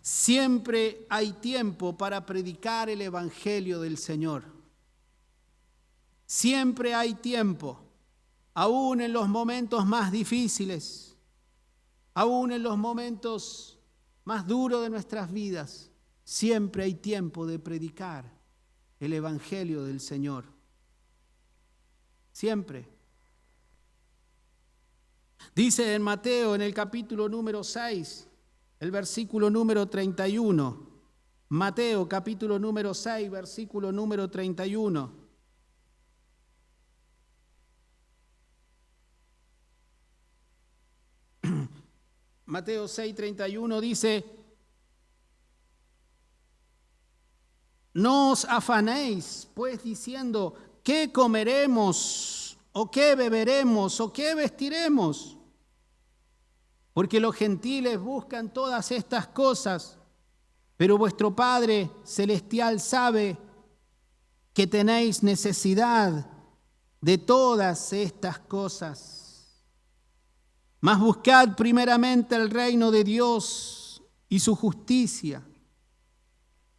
Siempre hay tiempo para predicar el evangelio del Señor. Siempre hay tiempo, aún en los momentos más difíciles, aún en los momentos más duros de nuestras vidas. Siempre hay tiempo de predicar el evangelio del Señor. Siempre. Dice en Mateo, en el capítulo número 6, el versículo número 31. Mateo, capítulo número 6, versículo número 31. Mateo 6, 31 dice: no os afanéis, pues, diciendo, ¿qué comeremos? ¿O qué beberemos? ¿O qué vestiremos? Porque los gentiles buscan todas estas cosas, pero vuestro Padre Celestial sabe que tenéis necesidad de todas estas cosas. Mas buscad primeramente el reino de Dios y su justicia,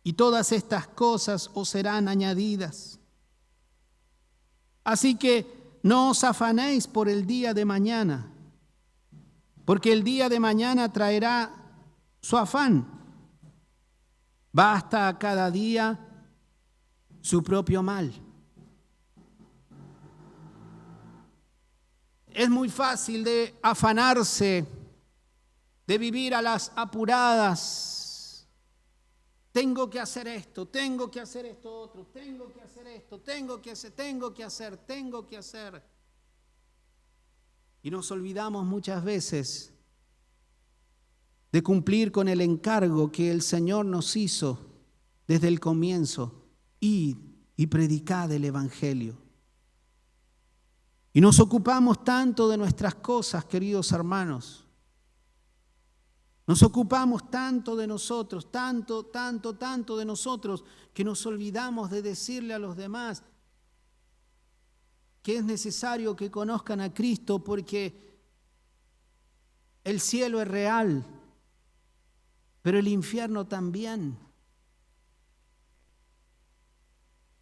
y todas estas cosas os serán añadidas. Así que no os afanéis por el día de mañana, porque el día de mañana traerá su afán. Basta a cada día su propio mal. Es muy fácil de afanarse, de vivir a las apuradas. Tengo que hacer esto, tengo que hacer esto otro, tengo que hacer esto, tengo que hacer. Y nos olvidamos muchas veces de cumplir con el encargo que el Señor nos hizo desde el comienzo: id y predicad el evangelio. Y nos ocupamos tanto de nuestras cosas, queridos hermanos. Nos ocupamos tanto de nosotros, tanto de nosotros, que nos olvidamos de decirle a los demás que es necesario que conozcan a Cristo, porque el cielo es real, pero el infierno también.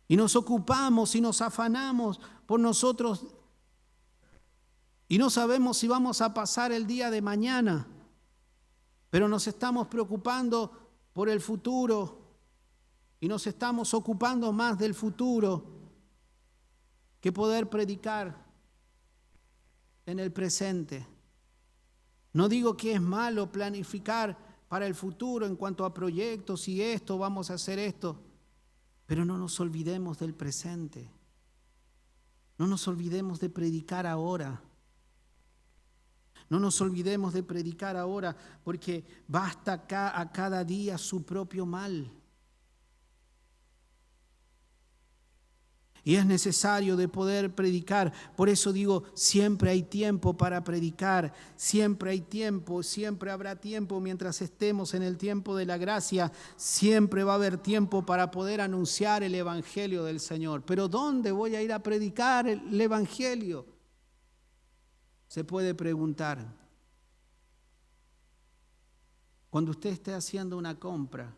Y nos ocupamos y nos afanamos por nosotros y no sabemos si vamos a pasar el día de mañana, pero nos estamos preocupando por el futuro y nos estamos ocupando más del futuro que poder predicar en el presente. No digo que es malo planificar para el futuro en cuanto a proyectos y esto, vamos a hacer esto, pero no nos olvidemos del presente. No nos olvidemos de predicar ahora. No nos olvidemos de predicar ahora, porque basta a cada día su propio mal. Y es necesario de poder predicar. Por eso digo, siempre hay tiempo para predicar. Siempre hay tiempo, siempre habrá tiempo mientras estemos en el tiempo de la gracia. Siempre va a haber tiempo para poder anunciar el evangelio del Señor. Pero ¿dónde voy a ir a predicar el evangelio? Se puede preguntar. Cuando usted esté haciendo una compra,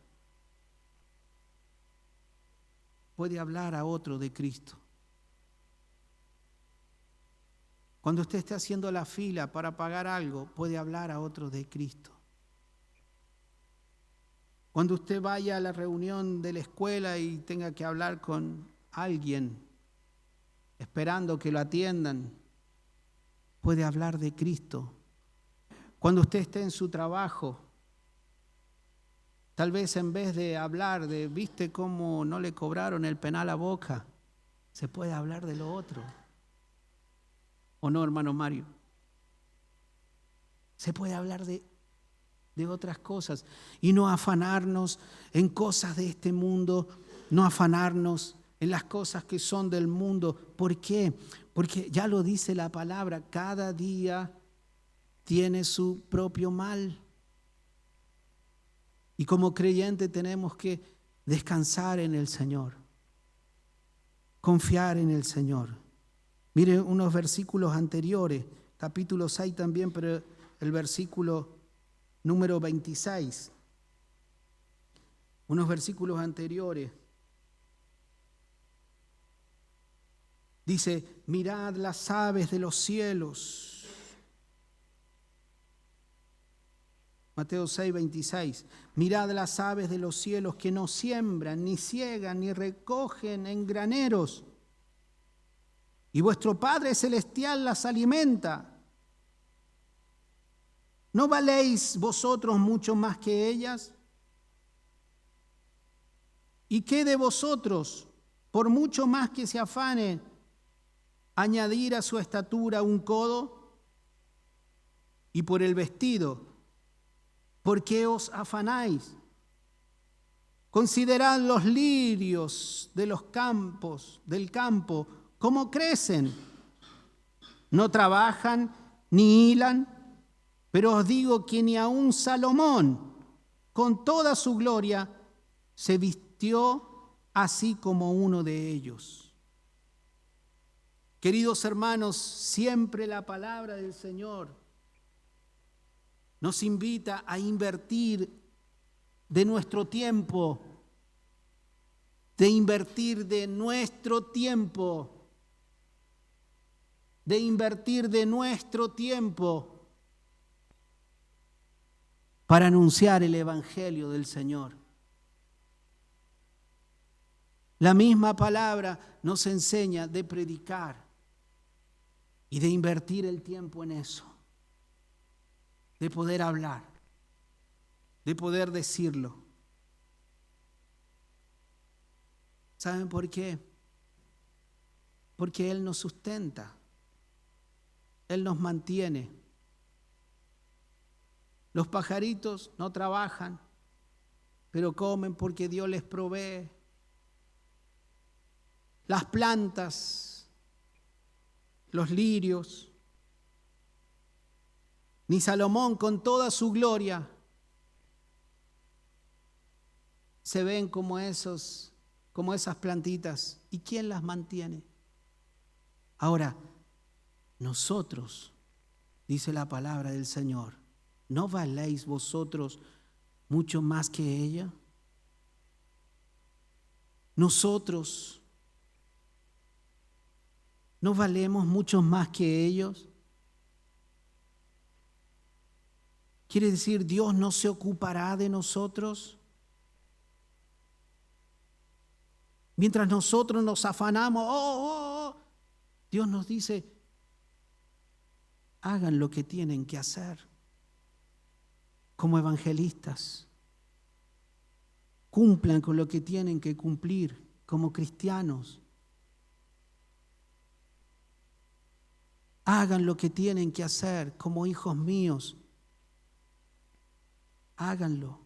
puede hablar a otro de Cristo. Cuando usted esté haciendo la fila para pagar algo, puede hablar a otro de Cristo. Cuando usted vaya a la reunión de la escuela y tenga que hablar con alguien, esperando que lo atiendan, puede hablar de Cristo. Cuando usted esté en su trabajo, tal vez en vez de hablar de, ¿viste cómo no le cobraron el penal a Boca? Se puede hablar de lo otro. ¿O no, hermano Mario? Se puede hablar de otras cosas y no afanarnos en cosas de este mundo, no afanarnos en las cosas que son del mundo. ¿Por qué? Porque ya lo dice la palabra, cada día tiene su propio mal. Y como creyente tenemos que descansar en el Señor, confiar en el Señor. Mire unos versículos anteriores, capítulo 6 también, pero el versículo número 26. Unos versículos anteriores. Dice, mirad las aves de los cielos. Mateo 6, 26. Mirad las aves de los cielos que no siembran, ni ciegan, ni recogen en graneros. Y vuestro Padre Celestial las alimenta. ¿No valéis vosotros mucho más que ellas? ¿Y qué de vosotros, por mucho más que se afane, añadir a su estatura un codo? Y por el vestido, ¿por qué os afanáis? Considerad los lirios de los campos, del campo, cómo crecen. No trabajan ni hilan, pero os digo que ni aun Salomón, con toda su gloria, se vistió así como uno de ellos. Queridos hermanos, siempre la palabra del Señor nos invita a invertir de nuestro tiempo, de invertir de nuestro tiempo, de invertir de nuestro tiempo para anunciar el Evangelio del Señor. La misma palabra nos enseña de predicar y de invertir el tiempo en eso, de poder hablar, de poder decirlo. ¿Saben por qué? Porque Él nos sustenta, Él nos mantiene. Los pajaritos no trabajan, pero comen porque Dios les provee. Las plantas, los lirios, ni Salomón con toda su gloria se ven como esas plantitas. ¿Y quién las mantiene? Ahora, nosotros, dice la palabra del Señor, ¿no valéis vosotros mucho más que ella? Nosotros, ¿no valemos mucho más que ellos? Quiere decir, Dios no se ocupará de nosotros. Mientras nosotros nos afanamos, Dios nos dice, hagan lo que tienen que hacer. Como evangelistas, cumplan con lo que tienen que cumplir como cristianos. Hagan lo que tienen que hacer como hijos míos. Háganlo.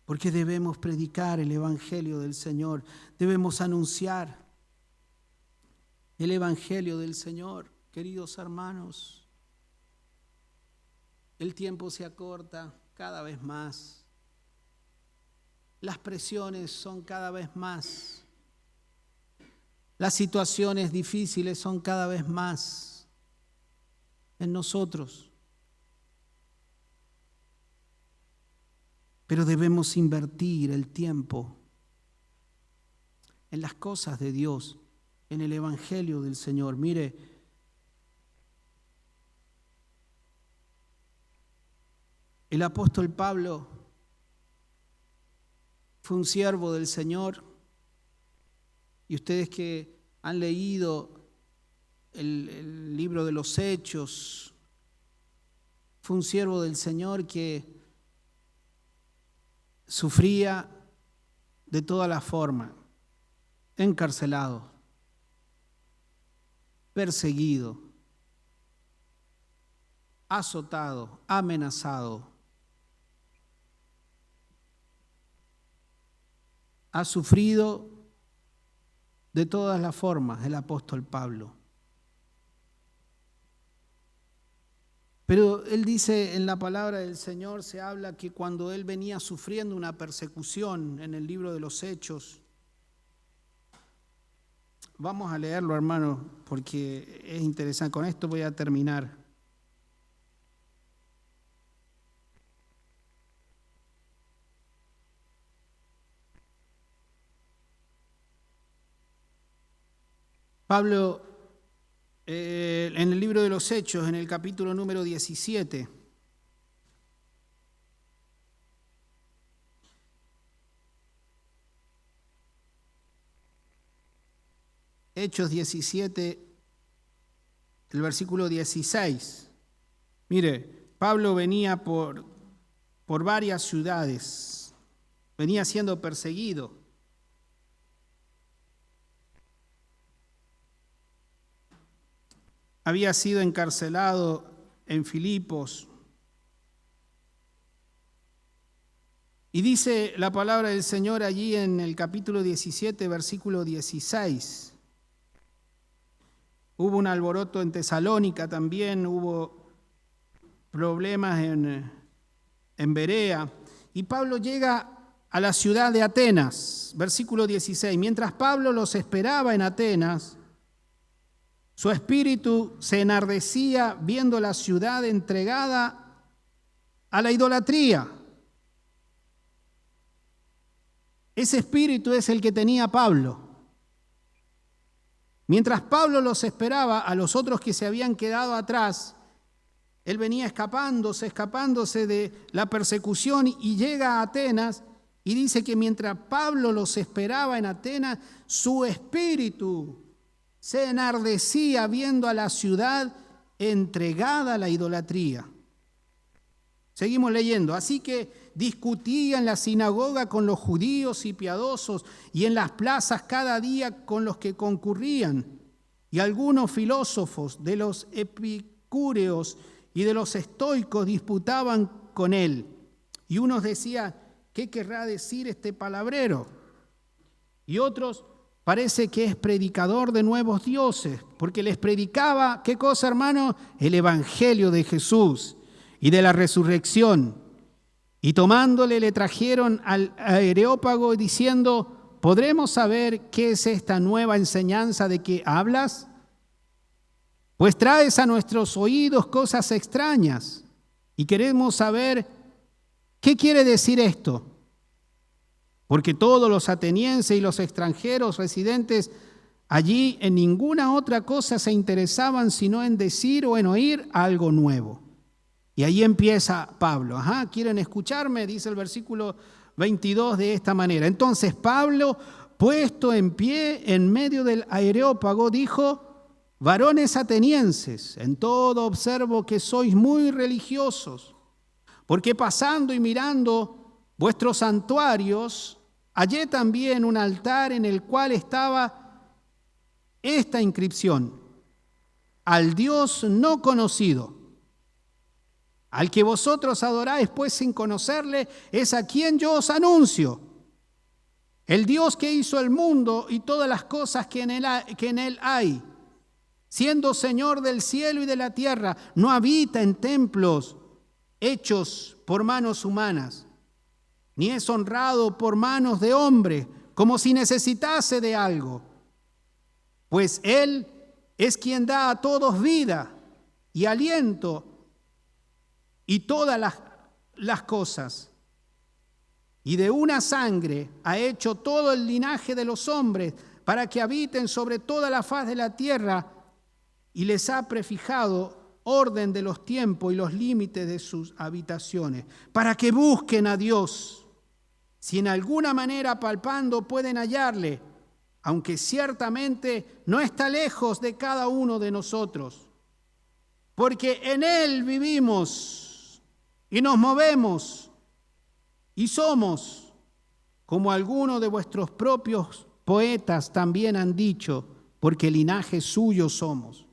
Porque debemos predicar el Evangelio del Señor. Debemos anunciar el Evangelio del Señor, queridos hermanos. El tiempo se acorta cada vez más. Las presiones son cada vez más. Las situaciones difíciles son cada vez más en nosotros. Pero debemos invertir el tiempo en las cosas de Dios, en el Evangelio del Señor. Mire, el apóstol Pablo fue un siervo del Señor, y ustedes que han leído el libro de los Hechos, fue un siervo del Señor que sufría de todas las formas, encarcelado, perseguido, azotado, amenazado. Ha sufrido de todas las formas el apóstol Pablo. Pero él dice en la palabra del Señor, se habla que cuando él venía sufriendo una persecución en el libro de los Hechos, vamos a leerlo, hermano, porque es interesante. Con esto voy a terminar. Pablo, en el libro de los Hechos, en el capítulo número 17, Hechos 17, el versículo 16. Mire, Pablo venía por varias ciudades, venía siendo perseguido. Había sido encarcelado en Filipos. Y dice la palabra del Señor allí en el capítulo 17, versículo 16. Hubo un alboroto en Tesalónica también, hubo problemas en Berea. Y Pablo llega a la ciudad de Atenas, versículo 16. Mientras Pablo los esperaba en Atenas, su espíritu se enardecía viendo la ciudad entregada a la idolatría. Ese espíritu es el que tenía Pablo. Mientras Pablo los esperaba, a los otros que se habían quedado atrás, él venía escapándose de la persecución y llega a Atenas y dice que mientras Pablo los esperaba en Atenas, su espíritu se enardecía viendo a la ciudad entregada a la idolatría. Seguimos leyendo. Así que discutía en la sinagoga con los judíos y piadosos y en las plazas cada día con los que concurrían. Y algunos filósofos de los epicúreos y de los estoicos disputaban con él. Y unos decían, ¿qué querrá decir este palabrero? Y otros, parece que es predicador de nuevos dioses, porque les predicaba, ¿qué cosa, hermano? El evangelio de Jesús y de la resurrección. Y tomándole le trajeron al Areópago diciendo, ¿podremos saber qué es esta nueva enseñanza de que hablas? Pues traes a nuestros oídos cosas extrañas y queremos saber qué quiere decir esto. Porque todos los atenienses y los extranjeros residentes allí en ninguna otra cosa se interesaban sino en decir o en oír algo nuevo. Y ahí empieza Pablo. ¿Quieren escucharme? Dice el versículo 22 de esta manera. Entonces Pablo, puesto en pie en medio del Areópago, dijo, varones atenienses, en todo observo que sois muy religiosos, porque pasando y mirando vuestros santuarios, hallé también un altar en el cual estaba esta inscripción: al Dios no conocido, al que vosotros adoráis pues sin conocerle, es a quien yo os anuncio. El Dios que hizo el mundo y todas las cosas que en él hay, siendo Señor del cielo y de la tierra, no habita en templos hechos por manos humanas, ni es honrado por manos de hombre, como si necesitase de algo. Pues Él es quien da a todos vida y aliento y todas las cosas. Y de una sangre ha hecho todo el linaje de los hombres para que habiten sobre toda la faz de la tierra, y les ha prefijado orden de los tiempos y los límites de sus habitaciones, para que busquen a Dios, si en alguna manera palpando pueden hallarle, aunque ciertamente no está lejos de cada uno de nosotros, porque en Él vivimos y nos movemos y somos, como algunos de vuestros propios poetas también han dicho, porque linaje suyo somos.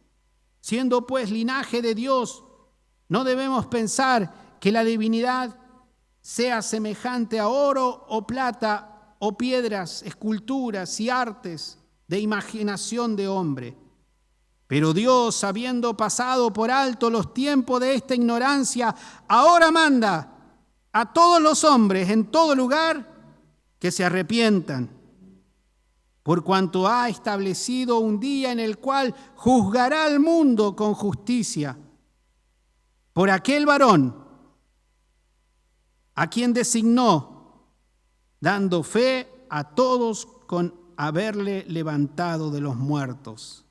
Siendo pues linaje de Dios, no debemos pensar que la divinidad sea semejante a oro o plata o piedras, esculturas y artes de imaginación de hombre. Pero Dios, habiendo pasado por alto los tiempos de esta ignorancia, ahora manda a todos los hombres en todo lugar que se arrepientan, por cuanto ha establecido un día en el cual juzgará al mundo con justicia, por aquel varón a quien designó, dando fe a todos con haberle levantado de los muertos.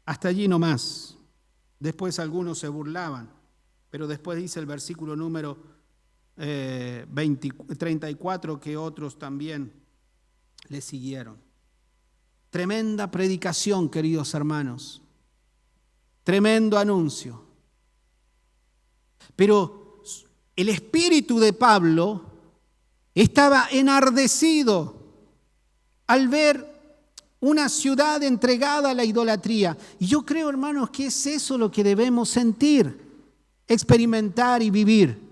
Hasta allí nomás. Después algunos se burlaban, pero después dice el versículo número 34 que otros también le siguieron. Tremenda predicación, queridos hermanos. Tremendo anuncio. Pero el espíritu de Pablo estaba enardecido al ver una ciudad entregada a la idolatría. Y yo creo, hermanos, que es eso lo que debemos sentir, experimentar y vivir.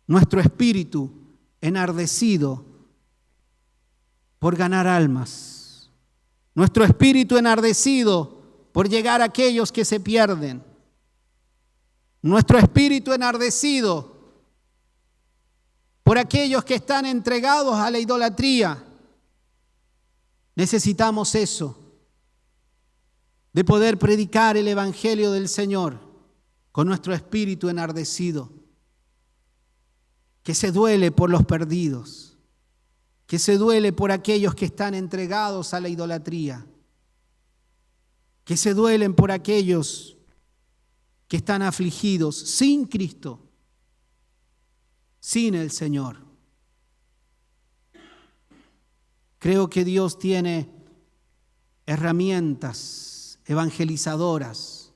Nuestro espíritu enardecido por ganar almas. Nuestro espíritu enardecido por llegar a aquellos que se pierden. Nuestro espíritu enardecido por aquellos que están entregados a la idolatría. Necesitamos eso, de poder predicar el evangelio del Señor con nuestro espíritu enardecido, que se duele por los perdidos, que se duele por aquellos que están entregados a la idolatría, que se duelen por aquellos que están afligidos sin Cristo, sin el Señor. Creo que Dios tiene herramientas evangelizadoras,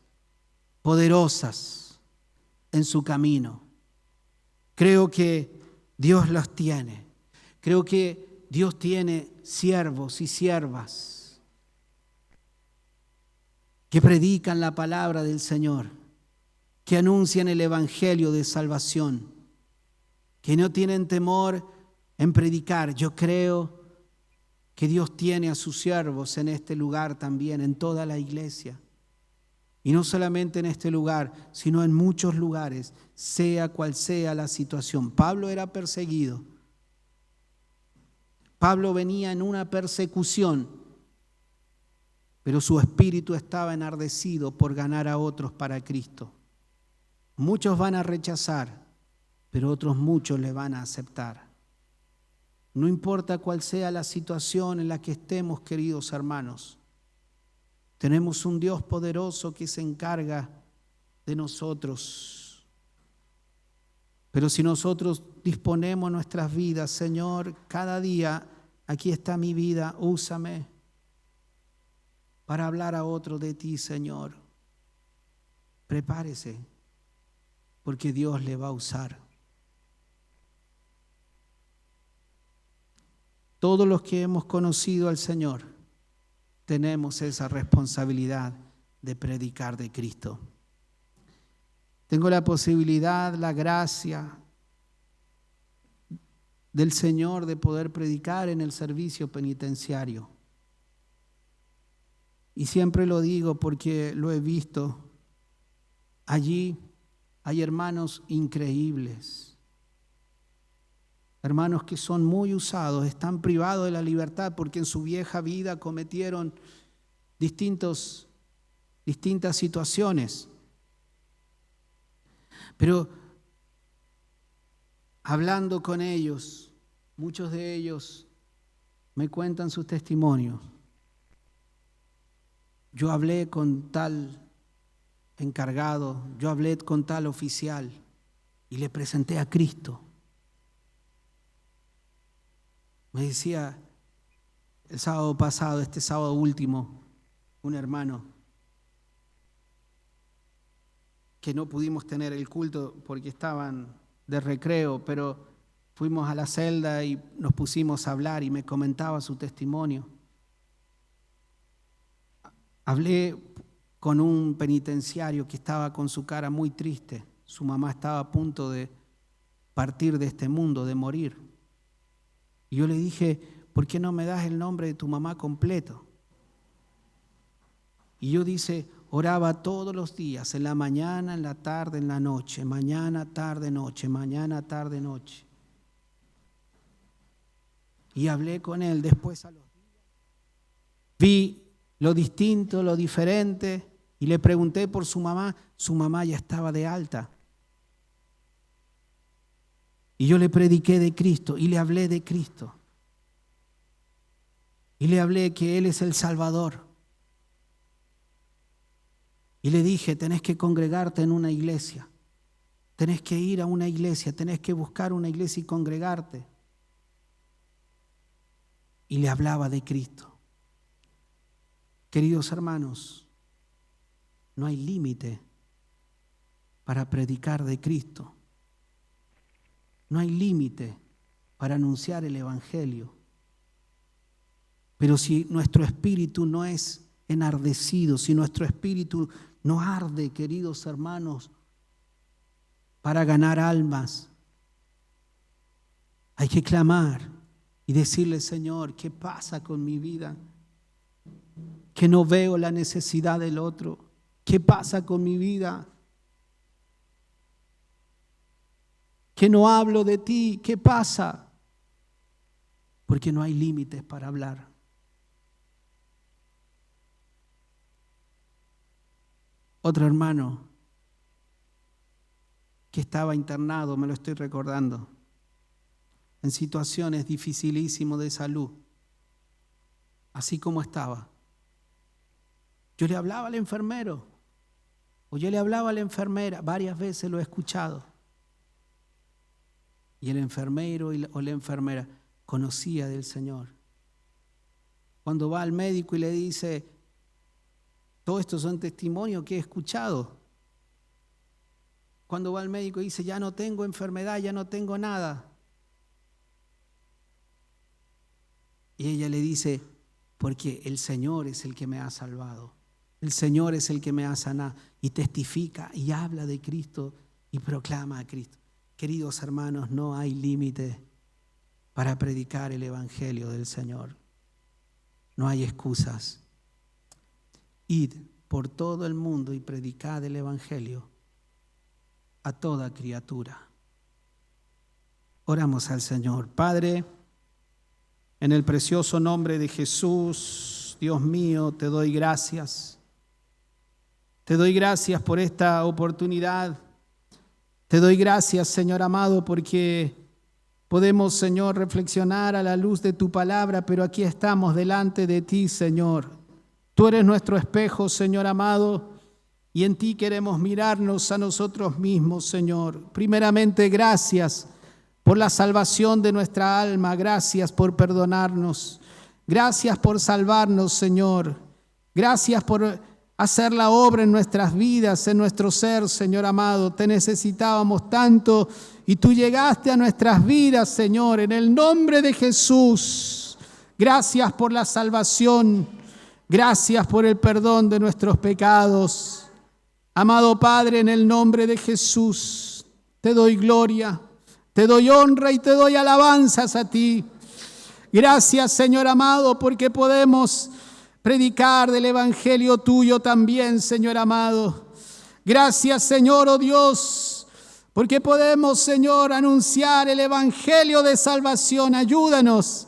poderosas en su camino. Creo que Dios los tiene. Creo que Dios tiene siervos y siervas que predican la palabra del Señor, que anuncian el evangelio de salvación, que no tienen temor en predicar. Yo creo que Dios tiene a sus siervos en este lugar también, en toda la iglesia. Y no solamente en este lugar, sino en muchos lugares, sea cual sea la situación. Pablo era perseguido. Pablo venía en una persecución, pero su espíritu estaba enardecido por ganar a otros para Cristo. Muchos van a rechazar, pero otros muchos le van a aceptar. No importa cuál sea la situación en la que estemos, queridos hermanos, tenemos un Dios poderoso que se encarga de nosotros. Pero si nosotros disponemos nuestras vidas, Señor, cada día, aquí está mi vida, úsame para hablar a otro de ti, Señor. Prepárese, porque Dios le va a usar. Todos los que hemos conocido al Señor tenemos esa responsabilidad de predicar de Cristo. Tengo la posibilidad, la gracia del Señor de poder predicar en el servicio penitenciario. Y siempre lo digo porque lo he visto. Allí hay hermanos increíbles. Hermanos que son muy usados, están privados de la libertad porque en su vieja vida cometieron distintas situaciones. Pero hablando con ellos, muchos de ellos me cuentan sus testimonios. Yo hablé con tal encargado, yo hablé con tal oficial y le presenté a Cristo. Me decía el sábado pasado, este sábado último, un hermano, que no pudimos tener el culto porque estaban de recreo, pero fuimos a la celda y nos pusimos a hablar y me comentaba su testimonio. Hablé con un penitenciario que estaba con su cara muy triste. Su mamá estaba a punto de partir de este mundo, de morir. Y yo le dije, ¿por qué no me das el nombre de tu mamá completo? Y yo dice, oraba todos los días, en la mañana, en la tarde, en la noche, mañana, tarde, noche, mañana, tarde, noche. Y hablé con él después a los días. Vi lo distinto, lo diferente, y le pregunté por su mamá ya estaba de alta. Y yo le prediqué de Cristo y le hablé de Cristo. Y le hablé que Él es el Salvador. Y le dije, tenés que congregarte en una iglesia, tenés que ir a una iglesia, tenés que buscar una iglesia y congregarte. Y le hablaba de Cristo. Queridos hermanos, no hay límite para predicar de Cristo. No hay límite para anunciar el Evangelio. Pero si nuestro espíritu no es enardecido, si nuestro espíritu no arde, queridos hermanos, para ganar almas, hay que clamar y decirle, Señor, ¿qué pasa con mi vida? Que no veo la necesidad del otro. ¿Qué pasa con mi vida? Que no hablo de ti. ¿Qué pasa? Porque no hay límites para hablar. Otro hermano que estaba internado, me lo estoy recordando, en situaciones dificilísimas de salud, así como estaba. Yo le hablaba al enfermero, o yo le hablaba a la enfermera, varias veces lo he escuchado. Y el enfermero o la enfermera conocía del Señor. Cuando va al médico y le dice, todo esto son testimonios que he escuchado. Cuando va al médico y dice, ya no tengo enfermedad, ya no tengo nada. Y ella le dice, porque el Señor es el que me ha salvado. El Señor es el que me ha sanado. Y testifica y habla de Cristo y proclama a Cristo. Queridos hermanos, no hay límite para predicar el Evangelio del Señor. No hay excusas. Id por todo el mundo y predicad el Evangelio a toda criatura. Oramos al Señor. Padre, en el precioso nombre de Jesús, Dios mío, te doy gracias. Te doy gracias por esta oportunidad. Te doy gracias, Señor amado, porque podemos, Señor, reflexionar a la luz de tu palabra, pero aquí estamos delante de ti, Señor. Tú eres nuestro espejo, Señor amado, y en ti queremos mirarnos a nosotros mismos, Señor. Primeramente, gracias por la salvación de nuestra alma. Gracias por perdonarnos. Gracias por salvarnos, Señor. Gracias por hacer la obra en nuestras vidas, en nuestro ser, Señor amado. Te necesitábamos tanto y tú llegaste a nuestras vidas, Señor, en el nombre de Jesús. Gracias por la salvación. Gracias por el perdón de nuestros pecados. Amado Padre, en el nombre de Jesús, te doy gloria, te doy honra y te doy alabanzas a ti. Gracias, Señor amado, porque podemos predicar del Evangelio tuyo también, Señor amado. Gracias, Señor, oh Dios, porque podemos, Señor, anunciar el Evangelio de salvación. Ayúdanos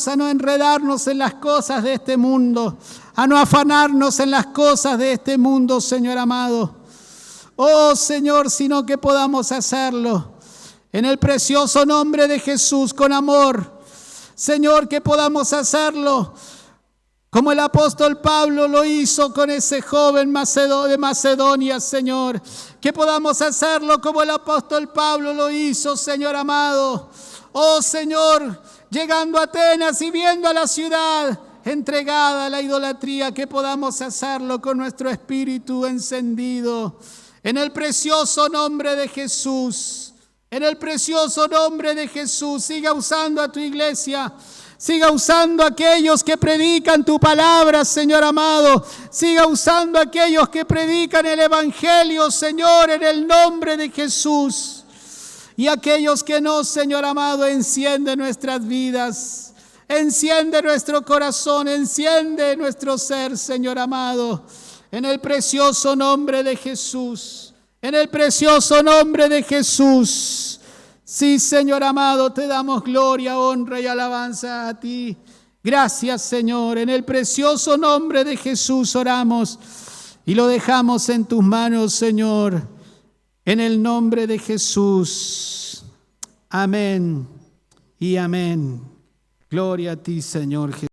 a no enredarnos en las cosas de este mundo, a no afanarnos en las cosas de este mundo, Señor amado. Oh, Señor, sino que podamos hacerlo en el precioso nombre de Jesús con amor. Señor, que podamos hacerlo como el apóstol Pablo lo hizo con ese joven de Macedonia, Señor. Que podamos hacerlo como el apóstol Pablo lo hizo, Señor amado. Oh, Señor, llegando a Atenas y viendo a la ciudad entregada a la idolatría, que podamos hacerlo con nuestro espíritu encendido. En el precioso nombre de Jesús, en el precioso nombre de Jesús, siga usando a tu iglesia. Siga usando a aquellos que predican tu palabra, Señor amado. Siga usando a aquellos que predican el Evangelio, Señor, en el nombre de Jesús. Y aquellos que no, Señor amado, enciende nuestras vidas. Enciende nuestro corazón, enciende nuestro ser, Señor amado. En el precioso nombre de Jesús. En el precioso nombre de Jesús. Sí, Señor amado, te damos gloria, honra y alabanza a ti. Gracias, Señor. En el precioso nombre de Jesús oramos y lo dejamos en tus manos, Señor. En el nombre de Jesús. Amén y amén. Gloria a ti, Señor Jesús.